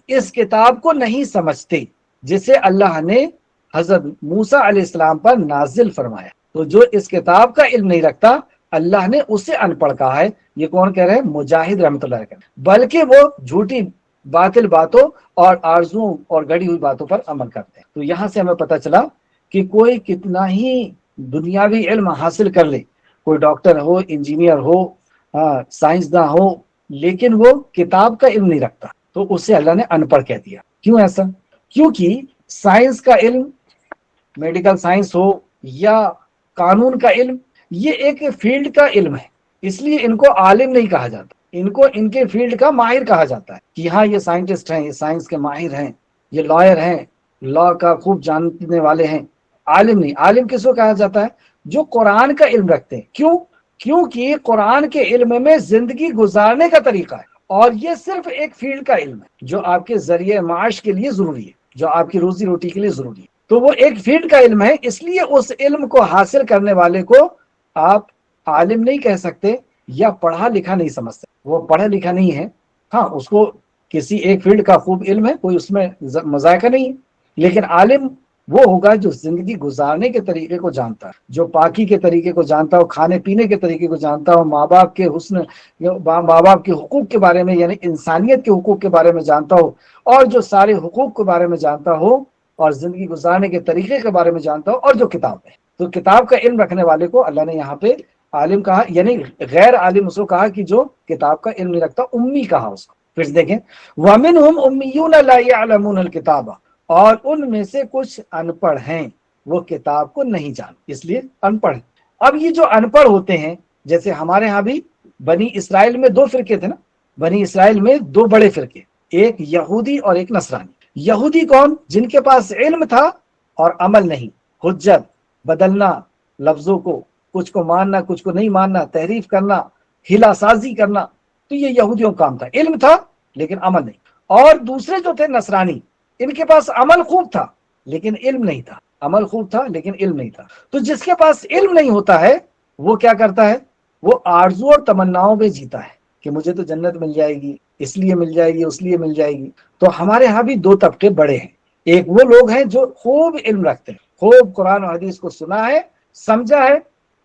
اس کتاب کو نہیں سمجھتے، جسے اللہ نے حضرت موسیٰ علیہ السلام پر نازل فرمایا۔ تو جو اس کتاب کا علم نہیں رکھتا اللہ نے اسے ان پڑھ کہا ہے۔ یہ کون کہہ رہے ہیں؟ مجاہد رحمۃ اللہ علیہ، بلکہ وہ جھوٹی باطل باتوں اور آرزوؤں اور گڑی ہوئی باتوں پر عمل کرتے ہیں۔ تو یہاں سے ہمیں پتہ چلا کہ کوئی کتنا ہی دنیاوی علم حاصل کر لے، کوئی ڈاکٹر ہو، انجینئر ہو، سائنسداں ہو، لیکن وہ کتاب کا علم نہیں رکھتا تو اسے اللہ نے ان پڑھ کہہ دیا۔ کیوں ایسا؟ کیونکہ سائنس کا علم، میڈیکل سائنس ہو یا قانون کا علم، یہ ایک فیلڈ کا علم ہے، اس لیے ان کو عالم نہیں کہا جاتا، ان کو ان کے فیلڈ کا ماہر کہا جاتا ہے کہ ہاں یہ سائنٹسٹ ہیں، یہ سائنس کے ماہر ہیں، یہ لائر ہیں، لا کا خوب جاننے والے ہیں۔ عالم نہیں۔ عالم کس کو کہا جاتا ہے؟ جو قرآن کا علم رکھتے ہیں۔ کیوں؟ کیونکہ قرآن کے علم میں زندگی گزارنے کا طریقہ ہے، اور یہ صرف ایک فیلڈ کا علم ہے جو آپ کے ذریعے معاش کے لیے ضروری ہے، جو آپ کی روزی روٹی کے لیے ضروری ہے۔ تو وہ ایک فیلڈ کا علم ہے، اس لیے اس علم کو حاصل کرنے والے کو آپ عالم نہیں کہہ سکتے یا پڑھا لکھا نہیں سمجھ سکتے۔ وہ پڑھا لکھا نہیں ہے، ہاں اس کو کسی ایک فیلڈ کا خوب علم ہے، کوئی اس میں مذائقہ نہیں ہے، لیکن عالم وہ ہوگا جو زندگی گزارنے کے طریقے کو جانتا ہے، جو پاکی کے طریقے کو جانتا ہو، کھانے پینے کے طریقے کو جانتا ہو، ماں باپ کے حسن، ماں باپ کے حقوق کے بارے میں یعنی انسانیت کے حقوق کے بارے میں جانتا ہو، اور جو سارے حقوق کے بارے میں جانتا ہو اور زندگی گزارنے کے طریقے کے بارے میں جانتا ہو، اور جو کتاب ہے۔ تو کتاب کا علم رکھنے والے کو اللہ نے یہاں پہ عالم کہا، یعنی غیر عالم اس کو کہا کہ جو کتاب کا علم نہیں رکھتا، امی کہا اس کو۔ پھر دیکھیں وَمِنْهُمْ أُمِّيُّونَ لَا يَعْلَمُونَ الْكِتَابَ، اور ان میں سے کچھ ان پڑھ ہیں، وہ کتاب کو نہیں جانتے، اس لیے ان پڑھ۔ اب یہ جو ان پڑھ ہوتے ہیں، جیسے ہمارے ہاں بھی بنی اسرائیل میں دو فرقے تھے نا، بنی اسرائیل میں دو بڑے فرقے، ایک یہودی اور ایک نصرانی۔ یہودی کون؟ جن کے پاس علم تھا اور عمل نہیں، حجت بدلنا، لفظوں کو کچھ کو ماننا کچھ کو نہیں ماننا، تحریف کرنا، ہلا سازی کرنا، تو یہ یہودیوں کا کام تھا، علم تھا لیکن عمل نہیں۔ اور دوسرے جو تھے نصرانی، ان کے پاس عمل خوب تھا لیکن علم نہیں تھا، عمل خوب تھا لیکن علم نہیں تھا۔ تو جس کے پاس علم نہیں ہوتا ہے وہ کیا کرتا ہے؟ وہ آرزو اور تمناؤں میں جیتا ہے کہ مجھے تو جنت مل جائے گی، اس لیے مل جائے گی، اس لیے مل جائے گی۔ تو ہمارے ہاں بھی دو طبقے بڑے ہیں، ایک وہ لوگ ہیں جو خوب علم رکھتے ہیں، خوب قرآن و حدیث کو سنا ہے، سمجھا ہے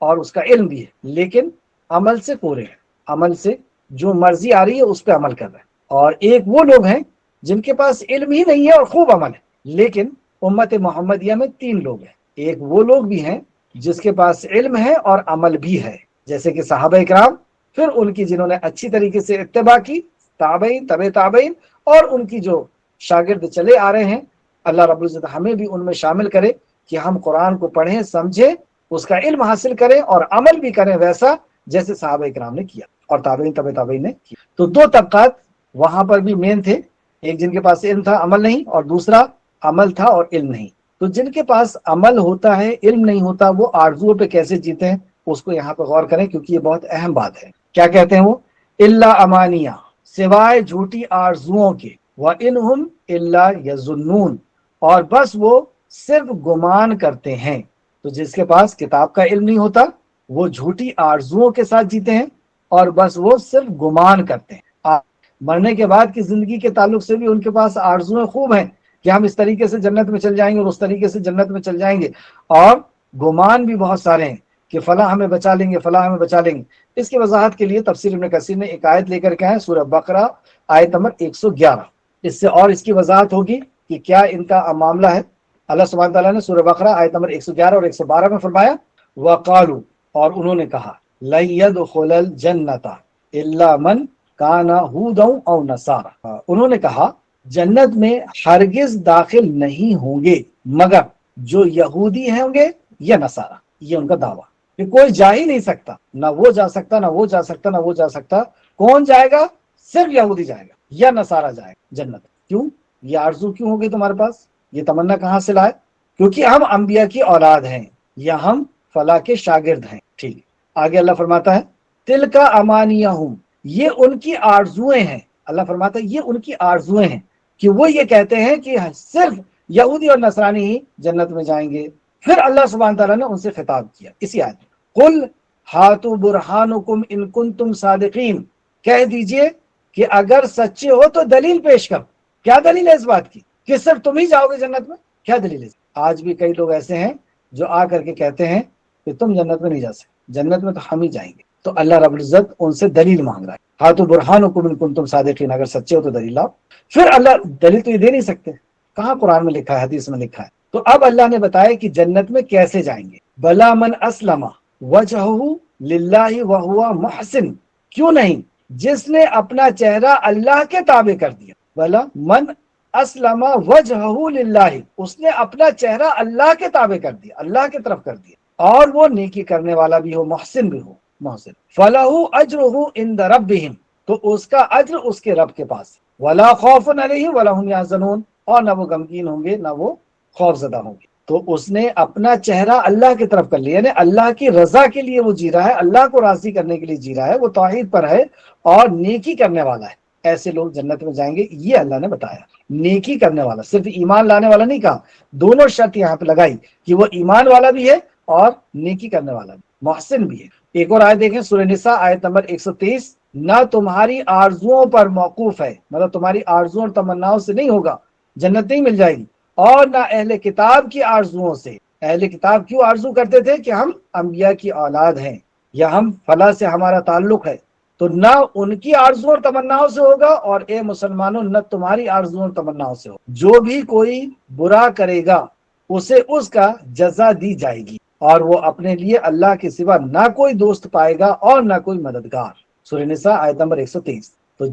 اور اس کا علم بھی ہے، لیکن عمل سے کورے ہیں، عمل سے جو مرضی آ رہی ہے اس پہ عمل کر رہے ہیں۔ اور ایک وہ لوگ ہیں جن کے پاس علم ہی نہیں ہے اور خوب عمل ہے۔ لیکن امت محمدیہ میں تین لوگ ہیں، ایک وہ لوگ بھی ہیں جس کے پاس علم ہے اور عمل بھی ہے، جیسے کہ صحابہ اکرام، پھر ان کی جنہوں نے اچھی طریقے سے اتباع کی، تابعین، تبع تابعین، اور ان کی جو شاگرد چلے آ رہے ہیں۔ اللہ رب العزت ہمیں بھی ان میں شامل کرے کہ ہم قرآن کو پڑھیں، سمجھیں، اس کا علم حاصل کریں اور عمل بھی کریں ویسا جیسے صحابہ اکرام نے کیا اور تابعین تبع تابعین نے کیا۔ تو دو طبقات وہاں پر بھی مین تھے، ایک جن کے پاس علم تھا عمل نہیں، اور دوسرا عمل تھا اور علم نہیں۔ تو جن کے پاس عمل ہوتا ہے علم نہیں ہوتا، وہ آرزوؤں پہ کیسے جیتے ہیں اس کو یہاں پہ غور کریں، کیونکہ یہ بہت اہم بات ہے۔ کیا کہتے ہیں وہ؟ الا امانیہ، سوائے جھوٹی آرزوؤں کے، وَإِنْهُمْ إِلَّا يَظُنُّونَ، اور بس وہ صرف گمان کرتے ہیں۔ تو جس کے پاس کتاب کا علم نہیں ہوتا وہ جھوٹی آرزوؤں کے ساتھ جیتے ہیں اور بس وہ صرف گمان کرتے ہیں۔ مرنے کے بعد کی زندگی کے تعلق سے بھی ان کے پاس آرزویں خوب ہیں کہ ہم اس طریقے سے جنت میں چل جائیں گے اور اس طریقے سے جنت میں چل جائیں گے، اور گمان بھی بہت سارے ہیں کہ فلاں ہمیں بچا لیں گے، فلاں ہمیں بچا لیں گے۔ اس کی وضاحت کے لیے تفسیر ابن کثیر نے ایک آیت لے کر کے آئے، سورہ بقرہ آیت نمبر 111۔ اس سے اور اس کی وضاحت ہوگی کہ کیا ان کا معاملہ ہے۔ اللہ سبحانہ تعالیٰ نے سورہ بقرہ آیت نمبر 111 اور 112 میں فرمایا وَقَالُوا، اور انہوں نے کہا لَن يَدْخُلَ الْجَنَّةَ إِلَّا مَنْ کَانَ هُودًا أَوْ نَصَارَىٰ، انہوں نے کہا جنت میں ہرگز داخل نہیں ہوں گے مگر جو یہودی ہوں گے یا نصارہ۔ یہ ان کا دعویٰ کہ کوئی جا ہی نہیں سکتا، نہ وہ جا سکتا، نہ وہ جا سکتا، نہ وہ جا سکتا۔ کون جائے گا؟ صرف یہودی جائے گا یا نصارہ جائے گا جنت۔ کیوں؟ یہ آرزو کیوں ہوگی تمہارے پاس؟ یہ تمنا کہاں سے لائے؟ کیونکہ ہم انبیاء کی اولاد ہیں یا ہم فلاں کے شاگرد ہیں۔ ٹھیک، آگے اللہ فرماتا ہے تلک امانیہم، یہ ان کی آرزویں ہیں۔ اللہ فرماتا ہے یہ ان کی آرزویں ہیں کہ وہ یہ کہتے ہیں کہ صرف یہودی اور نصرانی ہی جنت میں جائیں گے۔ پھر اللہ سبحانہ تعالیٰ نے ان سے خطاب کیا اسی آیت میں، قل ہاتوا برہانکم ان کنتم صادقین، کہہ دیجئے کہ اگر سچے ہو تو دلیل پیش کرو۔ کیا دلیل ہے اس بات کی؟ کہ صرف تم ہی جاؤ گے جنت میں؟ کیا دلیل ہے؟ آج بھی کئی لوگ ایسے ہیں جو آ کر کے کہتے ہیں کہ تم جنت میں نہیں جا سکتے، جنت میں تو ہم ہی جائیں گے۔ تو اللہ رب العزت ان سے دلیل مانگ رہا ہے، ہاتھوں برہانکم ان کنتم صادقین، اگر سچے ہو تو دلیل لاؤ۔ پھر اللہ دلیل تو یہ دے نہیں سکتے، کہاں قرآن میں لکھا ہے، حدیث میں لکھا ہے؟ تو اب اللہ نے بتایا کہ جنت میں کیسے جائیں گے۔ بلا من اسلم وجہہ للہ وہو محسن، کیوں نہیں، جس نے اپنا چہرہ اللہ کے تابع کر دیا۔ بلا من اسلم وجہہ للہ، اس نے اپنا چہرہ اللہ کے تابع کر دیا، اللہ کی طرف کر دیا، اور وہ نیکی کرنے والا بھی ہو، محسن بھی ہو، محسن فَلَهُ أَجْرُهُ عِنْدَ رَبِّهِمْ، تو اس کا اجر اس کے رب کے پاس، وَلَا خَوْفٌ عَلَيْهِمْ وَلَا هُمْ يَحْزَنُونَ، اور نہ وہ غمگین ہوں گے نہ وہ خوف زدہ ہوں گے۔ تو اس نے اپنا چہرہ اللہ کی طرف کر لیا، یعنی اللہ کی رضا کے لیے وہ جی رہا ہے، اللہ کو راضی کرنے کے لیے جی رہا ہے، وہ توحید پر ہے اور نیکی کرنے والا ہے۔ ایسے لوگ جنت میں جائیں گے، یہ اللہ نے بتایا۔ نیکی کرنے والا، صرف ایمان لانے والا نہیں کہا، دونوں شرط یہاں پہ لگائی کہ وہ ایمان والا بھی ہے اور نیکی کرنے والا بھی، محسن بھی ہے۔ ایک اور آیت دیکھیں، سورہ نساء آیت نمبر 123، نہ تمہاری آرزوؤں پر موقوف ہے، مطلب تمہاری آرزوؤں اور تمناؤں سے نہیں ہوگا، جنت نہیں مل جائے گی، اور نہ اہل کتاب کی آرزوؤں سے۔ اہل کتاب کیوں آرزو کرتے تھے کہ ہم انبیاء کی اولاد ہیں یا ہم فلاں سے ہمارا تعلق ہے، تو نہ ان کی آرزو اور تمناؤں سے ہوگا، اور اے مسلمانوں نہ تمہاری آرزو اور تمناؤں سے ہوگا۔ جو بھی کوئی برا کرے گا اسے اس کا جزا دی جائے گی، اور وہ اپنے لیے اللہ کے سوا نہ کوئی دوست پائے گا اور نہ کوئی مددگار۔ سورہ نساء آیت نمبر 123۔ تو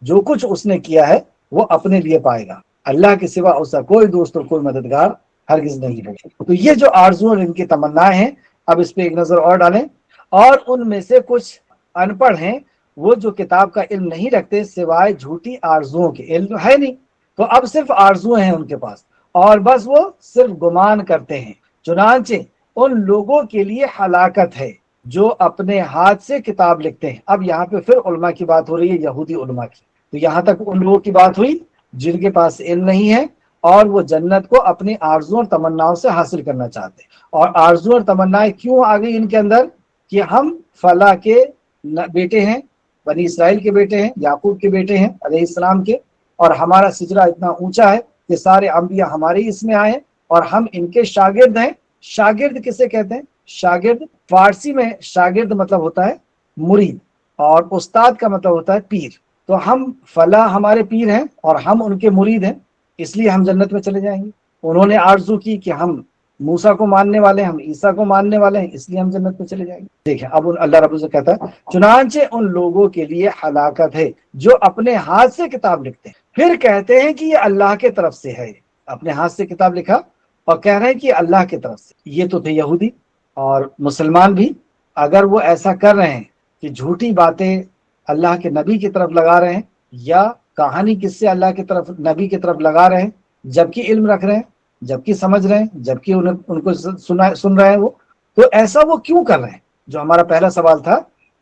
جو کچھ اس نے کیا ہے وہ اپنے لیے پائے گا، اللہ کے سوا اس کا کوئی دوست اور کوئی مددگار ہرگز نہیں ہوگا۔ تو یہ جو آرزو اور ان کی تمنا ہیں، اب اس پہ ایک نظر اور ڈالیں۔ اور ان میں سے کچھ ان پڑھ ہیں، وہ جو کتاب کا علم نہیں رکھتے سوائے جھوٹی آرزوؤں کے، علم ہے نہیں تو اب صرف آرزویں ہیں ان کے پاس، اور بس وہ صرف گمان کرتے ہیں۔ چنانچہ ان لوگوں کے لیے ہلاکت ہے جو اپنے ہاتھ سے کتاب لکھتے ہیں۔ اب یہاں پہ پھر علماء کی بات ہو رہی ہے، یہودی علماء کی۔ تو یہاں تک ان لوگوں کی بات ہوئی جن کے پاس علم نہیں ہے اور وہ جنت کو اپنی آرزو اور تمناؤں سے حاصل کرنا چاہتے ہیں۔ اور آرزو اور تمنائیں کیوں آ گئی ان کے اندر؟ کہ ہم فلاں کے بیٹے ہیں، بنی اسرائیل کے بیٹے ہیں، یعقوب کے بیٹے ہیں علیہ السلام کے، اور ہمارا سجرہ اتنا اونچا ہے کہ سارے انبیاء ہمارے ہی اس میں آئے ہیں، اور ہم ان کے شاگرد ہیں۔ شاگرد کسے کہتے ہیں؟ شاگرد فارسی میں شاگرد مطلب ہوتا ہے مرید، اور استاد کا مطلب ہوتا ہے پیر۔ تو ہم فلاں ہمارے پیر ہیں اور ہم ان کے مرید ہیں، اس لیے ہم جنت میں چلے جائیں گے۔ انہوں نے آرزو کی کہ ہم موسیٰ کو ماننے والے ہیں، ہم عیسیٰ کو ماننے والے ہیں، اس لیے ہم جنت میں چلے جائیں گے۔ دیکھیں اب اللہ رب العزت کہتا ہے چنانچہ ان لوگوں کے لیے ہلاکت ہے جو اپنے ہاتھ سے کتاب لکھتے ہیں، پھر کہتے ہیں کہ یہ اللہ کے طرف سے ہے۔ اپنے ہاتھ سے کتاب لکھا اور کہہ رہے ہیں کہ اللہ کی طرف سے۔ یہ تو تھے یہودی، اور مسلمان بھی اگر وہ ایسا کر رہے ہیں کہ جھوٹی باتیں اللہ کے نبی کی طرف لگا رہے ہیں، یا کہانی کس سے اللہ کی طرف نبی کی طرف لگا رہے ہیں، جبکہ علم رکھ رہے ہیں، جبکہ سمجھ رہے ہیں، جبکہ ان کو سن رہے ہیں، وہ تو ایسا وہ کیوں کر رہے ہیں؟ جو ہمارا پہلا سوال تھا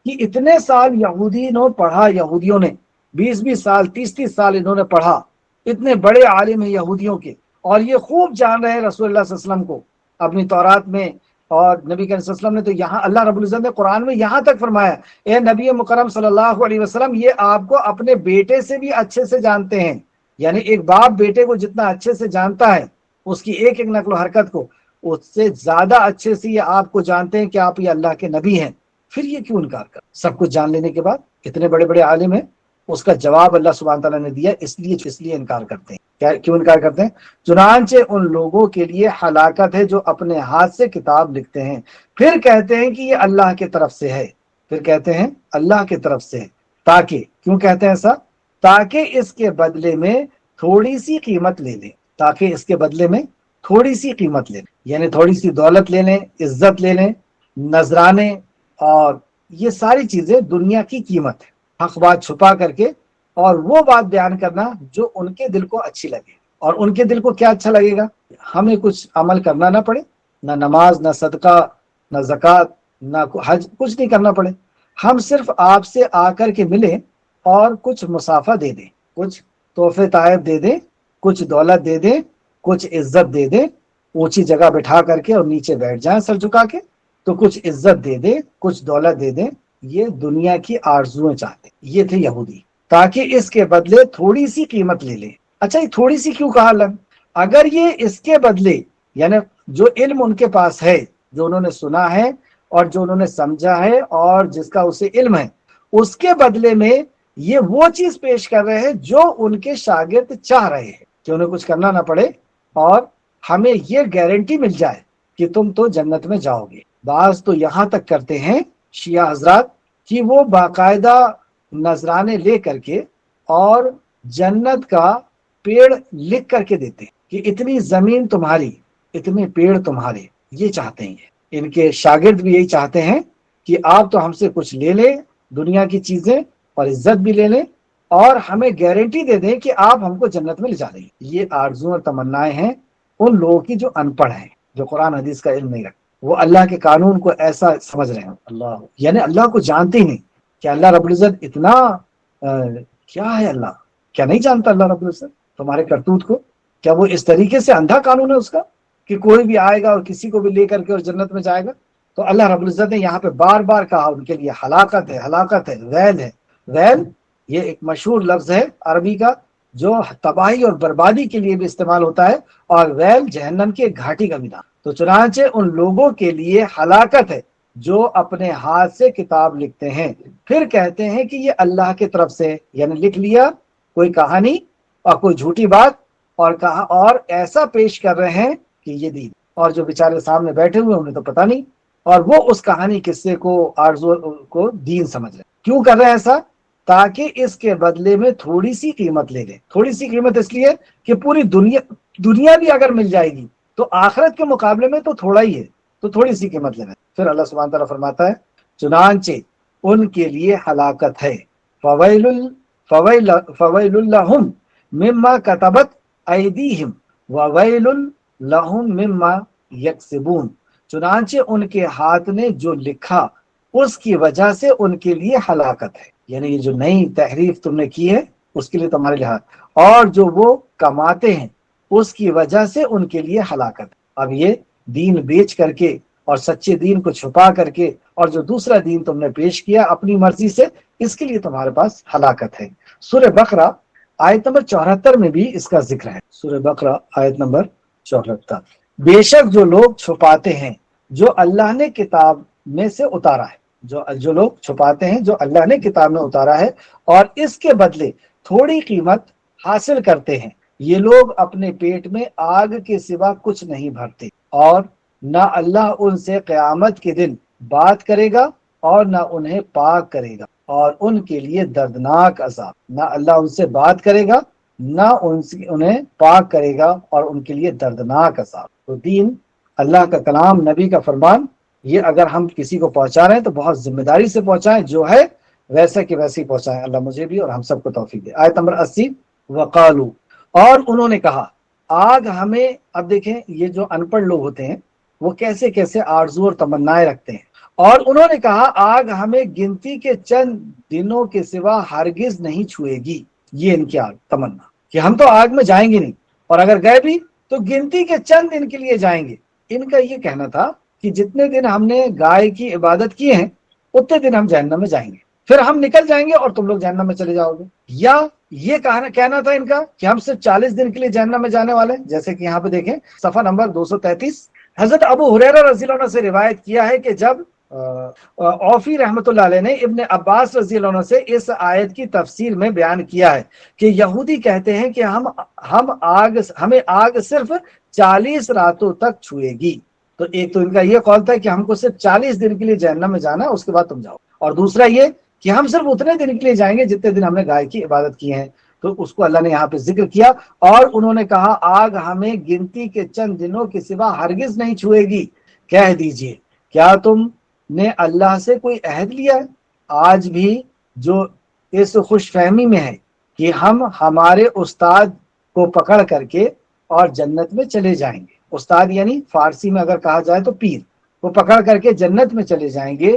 کہ اتنے سال یہودیوں پڑھا، یہودیوں نے 20 سال 30 سال انہوں نے پڑھا، اتنے بڑے عالم ہیں یہودیوں کے، اور یہ خوب جان رہے ہیں رسول اللہ صلی اللہ علیہ وسلم کو اپنی تورات میں، اور نبی کریم صلی اللہ علیہ وسلم نے تو یہاں اللہ رب العزت نے قرآن میں یہاں تک فرمایا اے نبی مکرم صلی اللہ علیہ وسلم یہ آپ کو اپنے بیٹے سے بھی اچھے سے جانتے ہیں۔ یعنی ایک باپ بیٹے کو جتنا اچھے سے جانتا ہے، اس کی ایک ایک نقل و حرکت کو، اس سے زیادہ اچھے سے یہ آپ کو جانتے ہیں کہ آپ یہ اللہ کے نبی ہیں۔ پھر یہ کیوں انکار کر؟ سب کچھ جان لینے کے بعد اتنے بڑے بڑے عالم ہیں، اس کا جواب اللہ سبحانہ تعالیٰ نے دیا، اس لیے انکار کرتے ہیں۔ کیوں انکار کرتے ہیں؟ چنانچہ ان لوگوں کے لیے ہلاکت ہے جو اپنے ہاتھ سے کتاب لکھتے ہیں، پھر کہتے ہیں کہ یہ اللہ کی طرف سے ہے، پھر کہتے ہیں اللہ کی طرف سے ہے، تاکہ، کیوں کہتے ہیں ایسا؟ تاکہ اس کے بدلے میں تھوڑی سی قیمت لے لیں، تاکہ اس کے بدلے میں تھوڑی سی قیمت لے لیں، یعنی تھوڑی سی دولت لے لیں، عزت لے لیں، نذرانے، اور یہ ساری چیزیں دنیا کی قیمت ہے۔ حق بات چھپا کر کے اور وہ بات بیان کرنا جو ان کے دل کو اچھی لگے۔ اور ان کے دل کو کیا اچھا لگے گا؟ ہمیں کچھ عمل کرنا نہ پڑے، نہ نماز، نہ صدقہ، نہ زکوٰۃ، نہ حج، کچھ نہیں کرنا پڑے، ہم صرف آپ سے آ کر کے ملیں اور کچھ مسافہ دے دیں، کچھ تحفے تحائف دے دیں، کچھ دولت دے دیں، کچھ عزت دے دیں، اونچی جگہ بٹھا کر کے اور نیچے بیٹھ جائیں سر جھکا کے، تو کچھ عزت دے دیں، کچھ دولت دے دیں۔ یہ دنیا کی آرزویں چاہتے، یہ تھے یہودی، تاکہ اس کے بدلے تھوڑی سی قیمت لے لیں۔ اچھا یہ تھوڑی سی کیوں کہا اللہ نے؟ اگر یہ اس کے بدلے یعنی جو علم ان کے پاس ہے، جو انہوں نے سنا ہے اور جو انہوں نے سمجھا ہے اور جس کا اسے علم ہے، اس کے بدلے میں یہ وہ چیز پیش کر رہے ہیں جو ان کے شاگرد چاہ رہے ہیں کہ انہیں کچھ کرنا نہ پڑے اور ہمیں یہ گارنٹی مل جائے کہ تم تو جنت میں جاؤ گے۔ بعض تو یہاں تک کرتے ہیں شیعہ حضرات کہ وہ باقاعدہ نذرانے لے کر کے اور جنت کا پیڑ لکھ کر کے دیتے ہیں کہ اتنی زمین تمہاری، اتنے پیڑ تمہارے، یہ چاہتے ہیں۔ ان کے شاگرد بھی یہی چاہتے ہیں کہ آپ تو ہم سے کچھ لے لیں دنیا کی چیزیں اور عزت بھی لے لیں اور ہمیں گارنٹی دے دیں کہ آپ ہم کو جنت میں لے جا دیں گے۔ یہ آرزو اور تمنائیں ہیں ان لوگوں کی جو ان پڑھ ہیں، جو قرآن حدیث کا علم نہیں رکھتے، وہ اللہ کے قانون کو ایسا سمجھ رہے ہیں، اللہ یعنی اللہ کو جانتے ہی نہیں کہ اللہ رب العزت اتنا کیا ہے، اللہ کیا نہیں جانتا اللہ رب العزت تمہارے کرتوت کو؟ کیا وہ اس طریقے سے اندھا قانون ہے اس کا کہ کوئی بھی آئے گا اور کسی کو بھی لے کر کے اور جنت میں جائے گا؟ تو اللہ رب العزت نے یہاں پہ بار بار کہا ان کے لیے ہلاکت ہے، ہلاکت ہے، ویل ہے۔ ویل یہ ایک مشہور لفظ ہے عربی کا جو تباہی اور بربادی کے لیے بھی استعمال ہوتا ہے، اور ویل جہنم کی ایک گھاٹی کا بھی نام۔ تو چنانچہ ان لوگوں کے لیے ہلاکت ہے جو اپنے ہاتھ سے کتاب لکھتے ہیں، پھر کہتے ہیں کہ یہ اللہ کی طرف سے، یعنی لکھ لیا کوئی کہانی اور کوئی جھوٹی بات اور کہا اور ایسا پیش کر رہے ہیں کہ یہ دین، اور جو بیچارے سامنے بیٹھے ہوئے انہیں تو پتہ نہیں، اور وہ اس کہانی قصے کو آرزو کو دین سمجھ رہے ہیں۔ کیوں کر رہے ہیں ایسا؟ تاکہ اس کے بدلے میں تھوڑی سی قیمت لے لیں۔ تھوڑی سی قیمت اس لیے کہ پوری دنیا بھی اگر مل جائے گی تو آخرت کے مقابلے میں تو تھوڑا ہی ہے، تو تھوڑی سی قیمت لینا۔ پھر اللہ سبحانہ تعالیٰ فرماتا ہے چنانچہ ان کے لیے ہلاکت ہے، فویل لہم مما کتبت ایدیہم وویل لہم مما یکسبون، چنانچہ ان کے ہاتھ نے جو لکھا اس کی وجہ سے ان کے لیے ہلاکت ہے، یعنی یہ جو نئی تحریف تم نے کی ہے اس کے لیے تمہارے لحاظ، اور جو وہ کماتے ہیں اس کی وجہ سے ان کے لیے ہلاکت ہے۔ اب یہ دین بیچ کر کے اور سچے دین کو چھپا کر کے اور جو دوسرا دین تم نے پیش کیا اپنی مرضی سے، اس کے لیے تمہارے پاس ہلاکت ہے۔ سورہ بقرہ آیت نمبر 74 میں بھی اس کا ذکر ہے۔ سورہ بقرہ آیت نمبر 74، بے شک جو لوگ چھپاتے ہیں جو اللہ نے کتاب میں سے اتارا ہے، جو لوگ چھپاتے ہیں جو اللہ نے کتاب میں اتارا ہے اور اس کے بدلے تھوڑی قیمت حاصل کرتے ہیں، یہ لوگ اپنے پیٹ میں آگ کے سوا کچھ نہیں بھرتے، اور نہ اللہ ان سے قیامت کے دن بات کرے گا اور نہ انہیں پاک کرے گا، اور ان کے لیے دردناک عذاب۔ نہ اللہ ان سے بات کرے گا نہ انہیں پاک کرے گا اور ان کے لیے دردناک عذاب۔ تو دین، اللہ کا کلام، نبی کا فرمان، یہ اگر ہم کسی کو پہنچا رہے ہیں تو بہت ذمہ داری سے پہنچائیں، جو ہے ویسا کہ ویسے ہی پہنچائیں۔ اللہ مجھے بھی اور ہم سب کو توفیق دے۔ آیت نمبر 80، وقالو، اور انہوں نے کہا، آگ ہمیں، اب دیکھیں یہ جو ان پڑھ لوگ ہوتے ہیں وہ کیسے کیسے آرزو اور تمنائیں رکھتے ہیں، اور انہوں نے کہا آگ ہمیں گنتی کے چند دنوں کے سوا ہرگز نہیں چھوئے گی۔ یہ ان کی تمنا کہ ہم تو آگ میں جائیں گے نہیں، اور اگر گئے بھی تو گنتی کے چند دن کے لیے جائیں گے۔ ان کا یہ کہنا تھا کہ جتنے دن ہم نے گائے کی عبادت کی ہیں اتنے دن ہم جہنم میں جائیں گے، پھر ہم نکل جائیں گے اور تم لوگ جہنم میں چلے جاؤ گے۔ یا یہ کہنا تھا ان کا کہ ہم صرف 40 دن کے لیے جہنم میں جانے والے ہیں، جیسے کہ یہاں پہ دیکھیں صفحہ نمبر 233، حضرت ابو ہریرہ رضی اللہ عنہ سے روایت کیا ہے کہ جب اوفی رحمۃ اللہ علیہ نے ابن عباس رضی اللہ عنہ سے اس آیت کی تفسیر میں بیان کیا ہے کہ یہودی کہتے ہیں کہ ہمیں آگ صرف 40 راتوں تک چھوئے گی۔ تو ایک تو ان کا یہ قول تھا کہ ہم کو صرف 40 دن کے لیے جہنم میں جانا ہے، اس کے بعد تم جاؤ، اور دوسرا یہ کہ ہم صرف اتنے دن کے لیے جائیں گے جتنے دن ہم نے گائے کی عبادت کی ہے۔ تو اس کو اللہ نے یہاں پہ ذکر کیا، اور انہوں نے کہا آگ ہمیں گنتی کے چند دنوں کے سوا ہرگز نہیں چھوئے گی۔ کہہ دیجئے کیا تم نے اللہ سے کوئی عہد لیا ہے؟ آج بھی جو اس خوش فہمی میں ہے کہ ہم ہمارے استاد کو پکڑ کر کے اور جنت میں چلے جائیں گے، استاد یعنی فارسی میں اگر کہا جائے تو پیر، وہ پکڑ کر کے جنت میں چلے جائیں گے،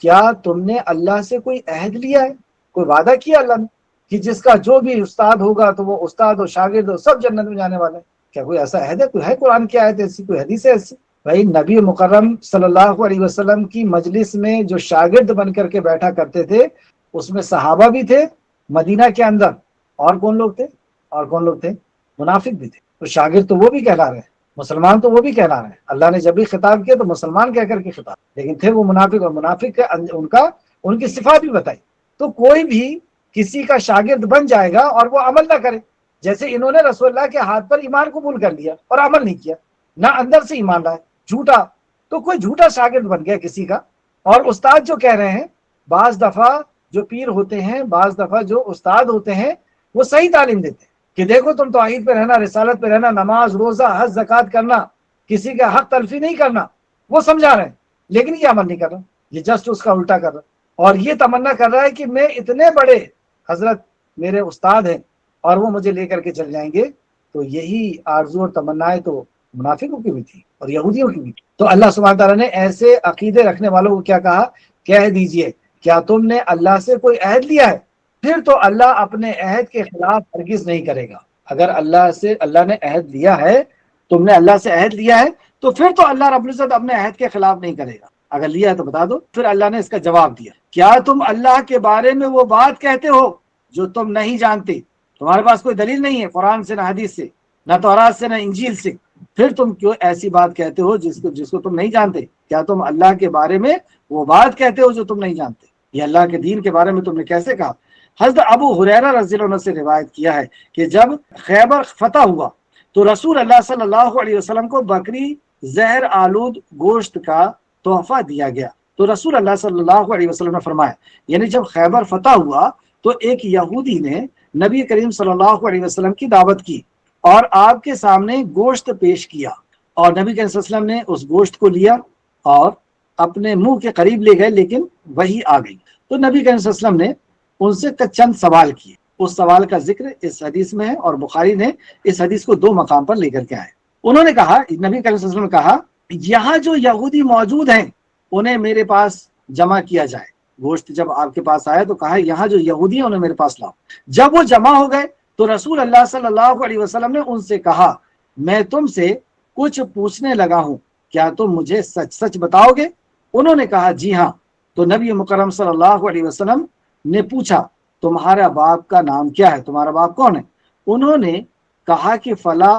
کیا تم نے اللہ سے کوئی عہد لیا ہے، کوئی وعدہ کیا اللہ نے کہ جس کا جو بھی استاد ہوگا تو وہ استاد اور شاگرد اور سب جنت میں جانے والے ہیں؟ کیا کوئی ایسا عہد ہے؟ کوئی ہے قرآن کی آیت ایسی، کوئی حدیث ہے ایسی؟ بھائی نبی مکرم صلی اللہ علیہ وسلم کی مجلس میں جو شاگرد بن کر کے بیٹھا کرتے تھے اس میں صحابہ بھی تھے مدینہ کے اندر، اور کون لوگ تھے؟ اور کون لوگ تھے؟ منافق بھی تھے. تو شاگرد تو وہ بھی کہلا رہے ہیں، مسلمان تو وہ بھی کہلا رہے ہیں. اللہ نے جب بھی خطاب کیا تو مسلمان کہہ کر کے خطاب، لیکن تھے وہ منافق، اور منافق ان کی صفات بھی بتائی. تو کوئی بھی کسی کا شاگرد بن جائے گا اور وہ عمل نہ کرے، جیسے انہوں نے رسول اللہ کے ہاتھ پر ایمان قبول کر لیا اور عمل نہیں کیا، نہ اندر سے ایمان لائے، جھوٹا. تو کوئی جھوٹا شاگرد بن گیا کسی کا. اور استاد جو کہہ رہے ہیں، بعض دفعہ جو پیر ہوتے ہیں، بعض دفعہ جو استاد ہوتے ہیں، وہ صحیح تعلیم دیتے ہیں کہ دیکھو تم توحید پہ رہنا، رسالت پہ رہنا، نماز روزہ حج زکوٰۃ کرنا، کسی کا حق تلفی نہیں کرنا، وہ سمجھا رہے ہیں، لیکن یہ عمل نہیں کر رہا، یہ جسٹ اس کا الٹا کر رہا. اور یہ تمنا کر رہا ہے کہ میں اتنے بڑے حضرت میرے استاد ہیں اور وہ مجھے لے کر کے چل جائیں گے. تو یہی آرزو اور تمنائیں تو منافقوں کی بھی تھی اور یہودیوں کی بھی تھی. تو اللہ سبحانہ تعالیٰ نے ایسے عقیدے رکھنے والوں کو کیا کہا؟ کہہ دیجئے کیا تم نے اللہ سے کوئی عہد لیا ہے؟ پھر تو اللہ اپنے عہد کے خلاف ہرگز نہیں کرے گا. اگر اللہ نے عہد لیا ہے، تم نے اللہ سے عہد لیا ہے، تو پھر تو اللہ رب العزت اپنے عہد کے خلاف نہیں کرے گا. اگر لیا ہے تو بتا دو. پھر اللہ نے اس کا جواب دیا، کیا تم اللہ کے بارے میں وہ بات کہتے ہو جو تم نہیں جانتے؟ تمہارے پاس کوئی دلیل نہیں ہے قرآن سے، نہ حدیث سے، نہ تورات سے، نہ انجیل سے، پھر تم کیوں ایسی بات کہتے ہو جس کو تم نہیں جانتے؟ کیا تم اللہ کے بارے میں وہ بات کہتے ہو جو تم نہیں جانتے؟ یہ اللہ کے دین کے بارے میں تم نے کیسے کہا؟ حضرت ابو ہریرہ رضی اللہ عنہ سے روایت کیا ہے کہ جب خیبر فتح ہوا تو رسول اللہ صلی اللہ علیہ وسلم کو بکری زہر آلود گوشت کا تحفہ دیا گیا. تو رسول اللہ صلی اللہ علیہ وسلم نے فرمایا، یعنی جب خیبر فتح ہوا تو ایک یہودی نے نبی کریم صلی اللہ علیہ وسلم کی دعوت کی اور آپ کے سامنے گوشت پیش کیا، اور نبی کریم صلی اللہ علیہ وسلم نے اس گوشت کو لیا اور اپنے منہ کے قریب لے گئے، لیکن وہی آ گئی. تو نبی کریم صلی اللہ علیہ وسلم نے ان سے چند سوال کیے. اس سوال کا ذکر اس حدیث میں ہے اور بخاری نے اس حدیث کو 2 مقام پر لے کر کے آئے. انہوں نے کہا، نبی کریم صلی اللہ علیہ وسلم نے کہا، یہاں جو یہودی موجود ہیں انہیں میرے پاس جمع کیا جائے. گوشت جب آپ کے پاس آیا تو کہا یہاں جو یہودی ہیں انہیں میرے پاس لاؤ. جب وہ جمع ہو گئے تو رسول اللہ صلی اللہ علیہ وسلم نے ان سے کہا، میں تم سے کچھ پوچھنے لگا ہوں، کیا تم مجھے سچ سچ بتاؤ گے؟ انہوں نے کہا جی ہاں. تو نبی مکرم صلی اللہ علیہ وسلم نے پوچھا، تمہارا باپ کا نام کیا ہے؟ تمہارا باپ کون ہے؟ انہوں نے کہا کہ فلاں.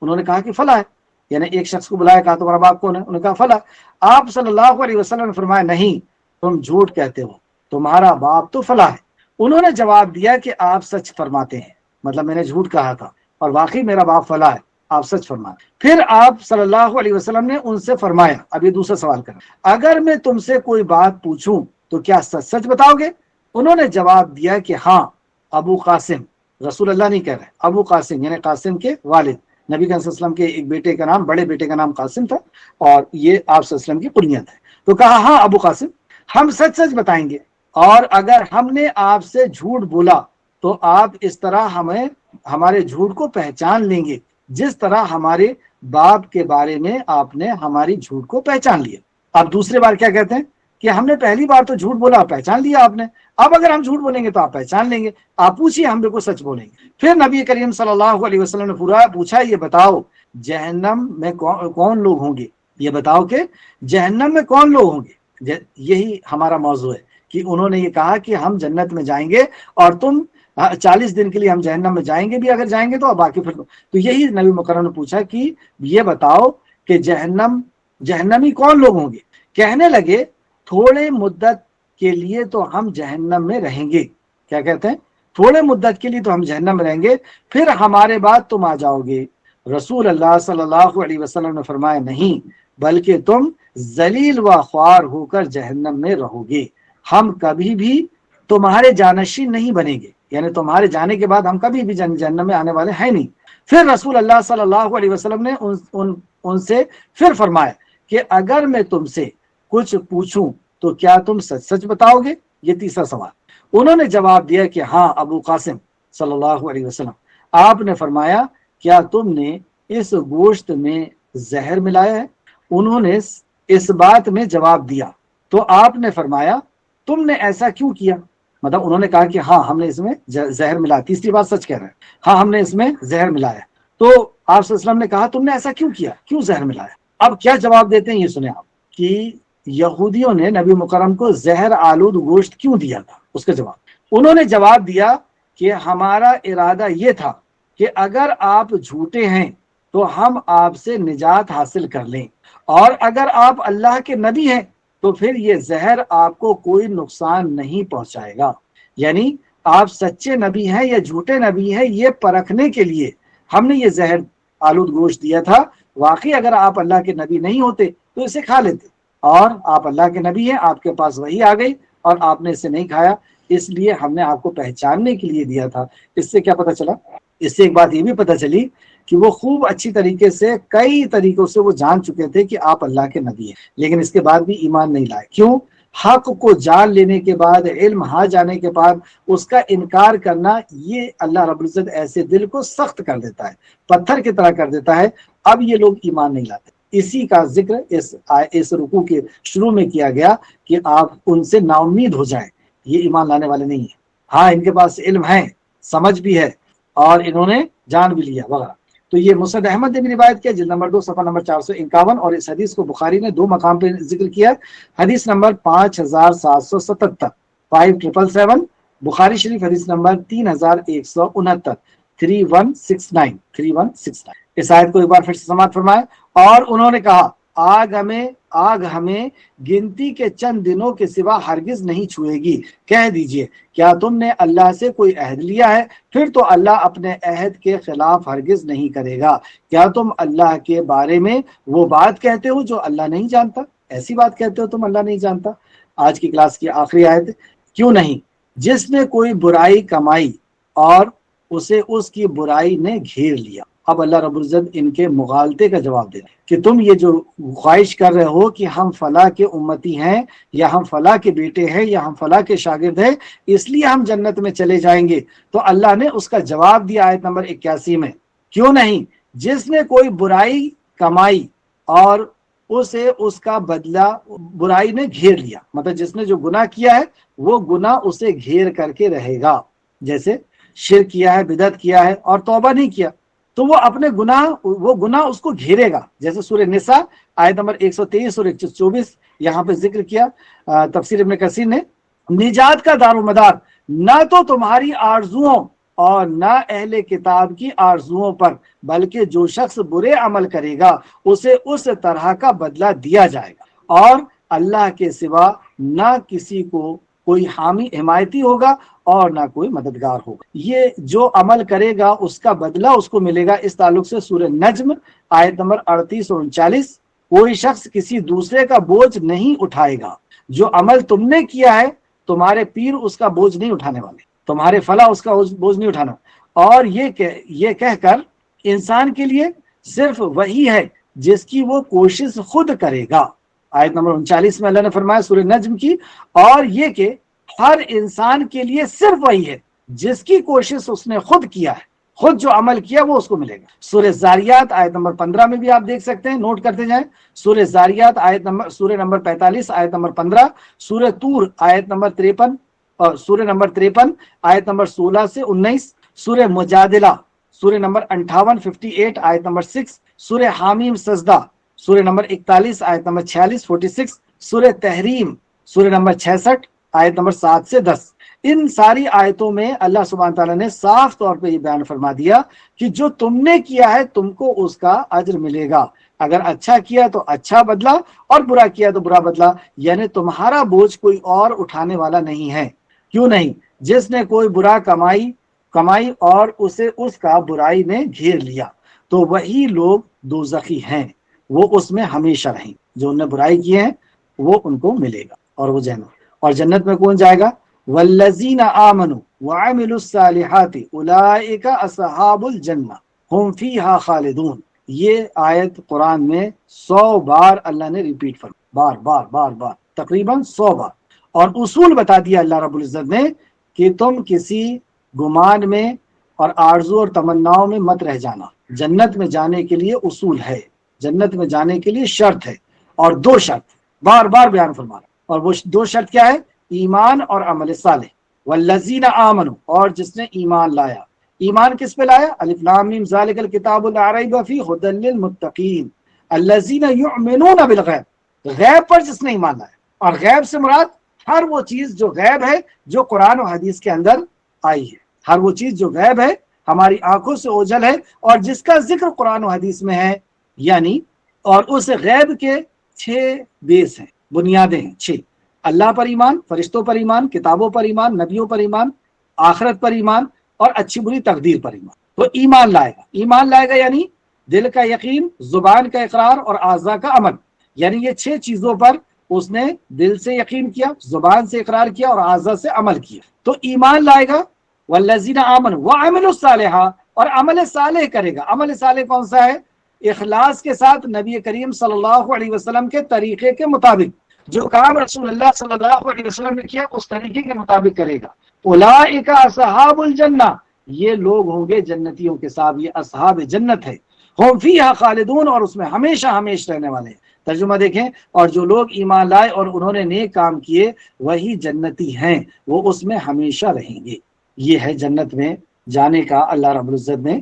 انہوں نے کہا کہ فلاں ہے، یعنی ایک شخص کو بلایا، کہا تمہارا باپ کون ہے؟ انہوں نے کہا فلاں. آپ صلی اللہ علیہ وسلم نے فرمایا نہیں، تم جھوٹ کہتے ہو، تمہارا باپ تو فلاں ہے. انہوں نے جواب دیا کہ آپ سچ فرماتے ہیں، مطلب میں نے جھوٹ کہا تھا اور واقعی میرا باپ فلاں ہے، آپ سچ فرمائیں. پھر آپ صلی اللہ علیہ وسلم نے ان سے فرمایا، اب یہ دوسرا سوال کریں، اگر میں تم سے کوئی بات پوچھوں تو کیا سچ سچ بتاؤ گے؟ انہوں نے جواب دیا کہ ہاں. ابو قاسم، رسول اللہ نہیں کہہ رہے، ابو قاسم یعنی قاسم کے والد، نبی صلی اللہ علیہ وسلم کے ایک بیٹے کا نام، بڑے بیٹے کا نام قاسم تھا اور یہ آپ صلی اللہ علیہ وسلم کی کنیت ہے. تو کہا ہاں ابو قاسم، ہم سچ سچ بتائیں گے، اور اگر ہم نے آپ سے جھوٹ بولا تو آپ اس طرح ہمارے جھوٹ کو پہچان لیں گے جس طرح ہمارے باپ کے بارے میں آپ نے ہماری جھوٹ کو پہچان لیا. آپ دوسری بار کیا کہتے ہیں کہ ہم نے پہلی بار تو جھوٹ بولا، پہچان لیا آپ نے، اب اگر ہم جھوٹ بولیں گے تو آپ پہچان لیں گے، آپ پوچھیے، ہم بالکل سچ بولیں گے. پھر نبی کریم صلی اللہ علیہ وسلم نے پوچھا، یہ بتاؤ جہنم میں کون لوگ ہوں گے؟ یہ بتاؤ کہ جہنم میں کون لوگ ہوں گے؟ یہی ہمارا موضوع ہے کہ انہوں نے یہ کہا کہ ہم جنت میں جائیں گے اور تم 40 دن کے لیے ہم جہنم میں جائیں گے بھی، اگر جائیں گے تو باقی پھر تو یہی نبی مکرم نے پوچھا کہ یہ بتاؤ کہ جہنمی کون لوگ ہوں گے؟ کہنے لگے تھوڑے مدت کے لیے تو ہم جہنم میں رہیں گے. کیا کہتے ہیں؟ تھوڑے مدت کے لیے تو ہم جہنم میں رہیں گے، پھر ہمارے بعد تم آ جاؤ گے. رسول اللہ صلی اللہ علیہ وسلم نے فرمایا نہیں، بلکہ تم ذلیل و خوار ہو کر جہنم میں رہو گے، ہم کبھی بھی تمہارے جانشین نہیں بنیں گے، یعنی تمہارے جانے کے بعد ہم کبھی بھی جہنم میں آنے والے ہیں نہیں. پھر رسول اللہ صلی اللہ علیہ وسلم نے ان سے پھر فرمایا کہ اگر میں تم سے کچھ پوچھوں تو کیا تم سچ سچ بتاؤ گے؟ یہ تیسرا سوال. انہوں نے جواب دیا کہ ہاں ابو قاسم صلی اللہ علیہ وسلم. آپ نے فرمایا کیا تم نے اس گوشت میں زہر ملایا ہے؟ انہوں نے اس بات میں جواب دیا تو آپ نے فرمایا تم نے ایسا کیوں کیا؟ مطلب انہوں نے کہا کہ ہاں ہم نے اس میں زہر ملایا، تیسری بات سچ کہہ رہے ہیں، ہاں ہم نے اس میں زہر ملایا. تو آپ صلی اللہ علیہ وسلم نے کہا تم نے ایسا کیوں کیا، کیوں زہر ملایا؟ اب کیا جواب دیتے ہیں یہ سنیں آپ، کہ یہودیوں نے نبی مکرم کو زہر آلود گوشت کیوں دیا تھا. اس کا جواب انہوں نے جواب دیا کہ ہمارا ارادہ یہ تھا کہ اگر آپ جھوٹے ہیں تو ہم آپ سے نجات حاصل کر لیں، اور اگر آپ اللہ کے نبی ہیں تو پھر یہ زہر آپ کو کوئی نقصان نہیں پہنچائے گا۔ یعنی آپ سچے نبی ہیں یا جھوٹے نبی ہیں یہ پرکھنے کے لیے ہم نے یہ زہر آلود گوشت دیا تھا۔ واقعی اگر آپ اللہ کے نبی نہیں ہوتے تو اسے کھا لیتے، اور آپ اللہ کے نبی ہیں، آپ کے پاس وحی آ گئی اور آپ نے اسے نہیں کھایا، اس لیے ہم نے آپ کو پہچاننے کے لیے دیا تھا۔ اس سے کیا پتہ چلا؟ اس سے ایک بات یہ بھی پتہ چلی کہ وہ خوب اچھی طریقے سے کئی طریقوں سے وہ جان چکے تھے کہ آپ اللہ کے نبی ہیں، لیکن اس کے بعد بھی ایمان نہیں لائے۔ کیوں؟ حق کو جان لینے کے بعد، علم ہاں جانے کے بعد اس کا انکار کرنا، یہ اللہ رب العزت ایسے دل کو سخت کر دیتا ہے، پتھر کی طرح کر دیتا ہے۔ اب یہ لوگ ایمان نہیں لاتے۔ اسی کا ذکر اس رکوع کے شروع میں کیا گیا کہ آپ ان سے نا امید ہو جائیں، یہ ایمان لانے والے نہیں ہیں۔ ہاں ان کے پاس علم ہے، سمجھ بھی ہے، اور انہوں نے جان بھی لیا وغیرہ۔ تو یہ مسند احمد نے بھی روایت کیا، جلد نمبر 2 صفحہ نمبر 451، اور اس حدیث کو بخاری نے 2 مقام پہ ذکر کیا، حدیث نمبر 5777، 5777، بخاری شریف حدیث نمبر 3169، 3169۔ اس آیت کو ایک بار پھر سے سماعت فرمائے۔ اور انہوں نے کہا آگ ہمیں گنتی کے چند دنوں کے سوا ہرگز نہیں چھوئے گی، کہہ دیجئے کیا تم نے اللہ سے کوئی عہد لیا ہے؟ پھر تو اللہ اپنے عہد کے خلاف ہرگز نہیں کرے گا۔ کیا تم اللہ کے بارے میں وہ بات کہتے ہو جو اللہ نہیں جانتا؟ ایسی بات کہتے ہو تم اللہ نہیں جانتا؟ آج کی کلاس کی آخری آیت، کیوں نہیں جس نے کوئی برائی کمائی اور اسے اس کی برائی نے گھیر لیا۔ اب اللہ رب العزت ان کے مغالطے کا جواب دے رہے ہیں کہ تم یہ جو خواہش کر رہے ہو کہ ہم فلاں کے امتی ہیں، یا ہم فلاں کے بیٹے ہیں، یا ہم فلاں کے شاگرد ہیں، اس لیے ہم جنت میں چلے جائیں گے، تو اللہ نے اس کا جواب دیا آیت نمبر 81 میں، کیوں نہیں جس نے کوئی برائی کمائی اور اسے اس کا بدلہ برائی نے گھیر لیا، مطلب جس نے جو گناہ کیا ہے وہ گناہ اسے گھیر کر کے رہے گا۔ جیسے شرک کیا ہے، بدعت کیا ہے اور توبہ نہیں کیا، تو وہ اپنے گناہ اس کو گھیرے گا۔ جیسے سورہ نساء آیت نمبر 123 اور 124 یہاں پہ ذکر کیا تفسیر ابن کثیر نے، نجات کا دار و مدار نہ تو تمہاری آرزوؤں اور نہ اہل کتاب کی آرزوؤں پر، بلکہ جو شخص برے عمل کرے گا اسے اس طرح کا بدلہ دیا جائے گا، اور اللہ کے سوا نہ کسی کو کوئی حامی حمایتی ہوگا اور نہ کوئی مددگار ہوگا۔ یہ جو عمل کرے گا اس کا بدلہ اس کو ملے گا۔ اس تعلق سے سورہ نجم آیت نمبر 38 اور 39، کوئی شخص کسی دوسرے کا بوجھ نہیں اٹھائے گا، جو عمل تم نے کیا ہے تمہارے پیر اس کا بوجھ نہیں اٹھانے والے، تمہارے فلاں اس کا بوجھ نہیں اٹھانا۔ اور یہ کہہ کر انسان کے لیے صرف وہی ہے جس کی وہ کوشش خود کرے گا۔ آیت نمبر 39 میں اللہ نے فرمایا سورہ نجم کی، اور یہ کہ ہر انسان کے لیے صرف وہی ہے جس کی کوشش اس نے خود کیا ہے، خود جو عمل کیا وہ اس کو ملے گا۔ سورہ زاریات آیت نمبر 15 میں بھی آپ دیکھ سکتے ہیں، نوٹ کرتے جائیں، سورہ زاریات سورہ نمبر 45 آیت نمبر 15، سورہ طور آیت نمبر 53 اور سورہ نمبر 53 آیت نمبر 16 سے 19، سورہ مجادلہ سورہ نمبر 58 58 آیت نمبر 6، سورہ حامیم سجدہ سورہ نمبر 41 آیت نمبر 46 46، سورہ تحریم سورہ نمبر 66 آیت نمبر 7 سے 10۔ ان ساری آیتوں میں اللہ سبحانہ تعالیٰ نے صاف طور پہ یہ بیان فرما دیا کہ جو تم نے کیا ہے تم کو اس کا اجر ملے گا، اگر اچھا کیا تو اچھا بدلہ اور برا کیا تو برا بدلہ، یعنی تمہارا بوجھ کوئی اور اٹھانے والا نہیں ہے۔ کیوں نہیں جس نے کوئی برا کمائی اور اسے اس کا برائی نے گھیر لیا، تو وہی لوگ دوزخی ہیں، وہ اس میں ہمیشہ رہیں۔ جو انہیں برائی کی ہیں وہ ان کو ملے گا اور وہ جنت، اور جنت میں کون جائے گا؟ والذین آمنوا وعملوا الصالحات اولئک اصحاب الجنہ ہم فیہا خالدون۔ یہ آیت قرآن میں 100 بار اللہ نے ریپیٹ فرمائی، بار تقریباً 100 بار، اور اصول بتا دیا اللہ رب العزت نے کہ تم کسی گمان میں اور آرزو اور تمناؤں میں مت رہ جانا۔ جنت میں جانے کے لیے اصول ہے، جنت میں جانے کے لیے شرط ہے، اور 2 شرط بار بار بیان فرما رہا، اور وہ 2 شرط کیا ہے؟ ایمان اور عمل صالح۔ والذین آمنوا، اور جس نے ایمان لایا۔ ایمان کس پہ لایا؟ الف لام میم ذالک الکتاب لا ریب فیہ ھدی للمتقین الذین یؤمنون بالغیب، غیب پر جس نے ایمان لایا، اور غیب سے مراد ہر وہ چیز جو غیب ہے جو قرآن و حدیث کے اندر آئی ہے، ہر وہ چیز جو غیب ہے، ہماری آنکھوں سے اوجھل ہے، اور جس کا ذکر قرآن و حدیث میں ہے، یعنی اور اس غیب کے 6 بیس ہیں، بنیادیں ہیں 6: اللہ پر ایمان، فرشتوں پر ایمان، کتابوں پر ایمان، نبیوں پر ایمان، آخرت پر ایمان، اور اچھی بری تقدیر پر ایمان۔ تو ایمان لائے گا، ایمان لائے گا یعنی دل کا یقین، زبان کا اقرار اور اعضاء کا عمل، یعنی یہ 6 چیزوں پر اس نے دل سے یقین کیا، زبان سے اقرار کیا اور اعضاء سے عمل کیا، تو ایمان لائے گا۔ والذین آمنوا وعملوا الصالحات، اور عمل صالح کرے گا۔ عمل صالح کون سا ہے؟ اخلاص کے ساتھ نبی کریم صلی اللہ علیہ وسلم کے طریقے کے مطابق، جو کام رسول اللہ صلی اللہ علیہ وسلم نے کیا اس طریقے کے مطابق کرے گا۔ اولئک اصحاب الجنہ، یہ لوگ ہوں گے جنتیوں کے ساتھ، یہ اصحاب جنت ہے۔ ہم فیہا خالدون، اور اس میں ہمیشہ ہمیشہ رہنے والے ہیں۔ ترجمہ دیکھیں، اور جو لوگ ایمان لائے اور انہوں نے نیک کام کیے وہی جنتی ہیں، وہ اس میں ہمیشہ رہیں گے۔ یہ ہے جنت میں جانے کا اللہ رب العزت نے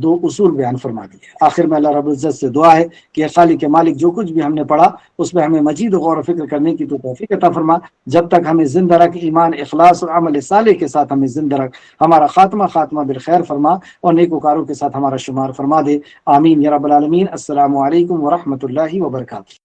2 اصول بیان فرما دیے۔ آخر میں اللہ رب العزت سے دعا ہے کہ خالق مالک جو کچھ بھی ہم نے پڑھا اس میں ہمیں مزید غور و فکر کرنے کی تو توفیق عطا فرما۔ جب تک ہمیں زندہ رکھ ایمان، اخلاص اور عمل صالح کے ساتھ ہمیں زندہ رکھ، ہمارا خاتمہ بالخیر فرما، اور نیکوکاروں کے ساتھ ہمارا شمار فرما دے۔ آمین یا رب العالمین۔ السلام علیکم ورحمۃ اللہ وبرکاتہ۔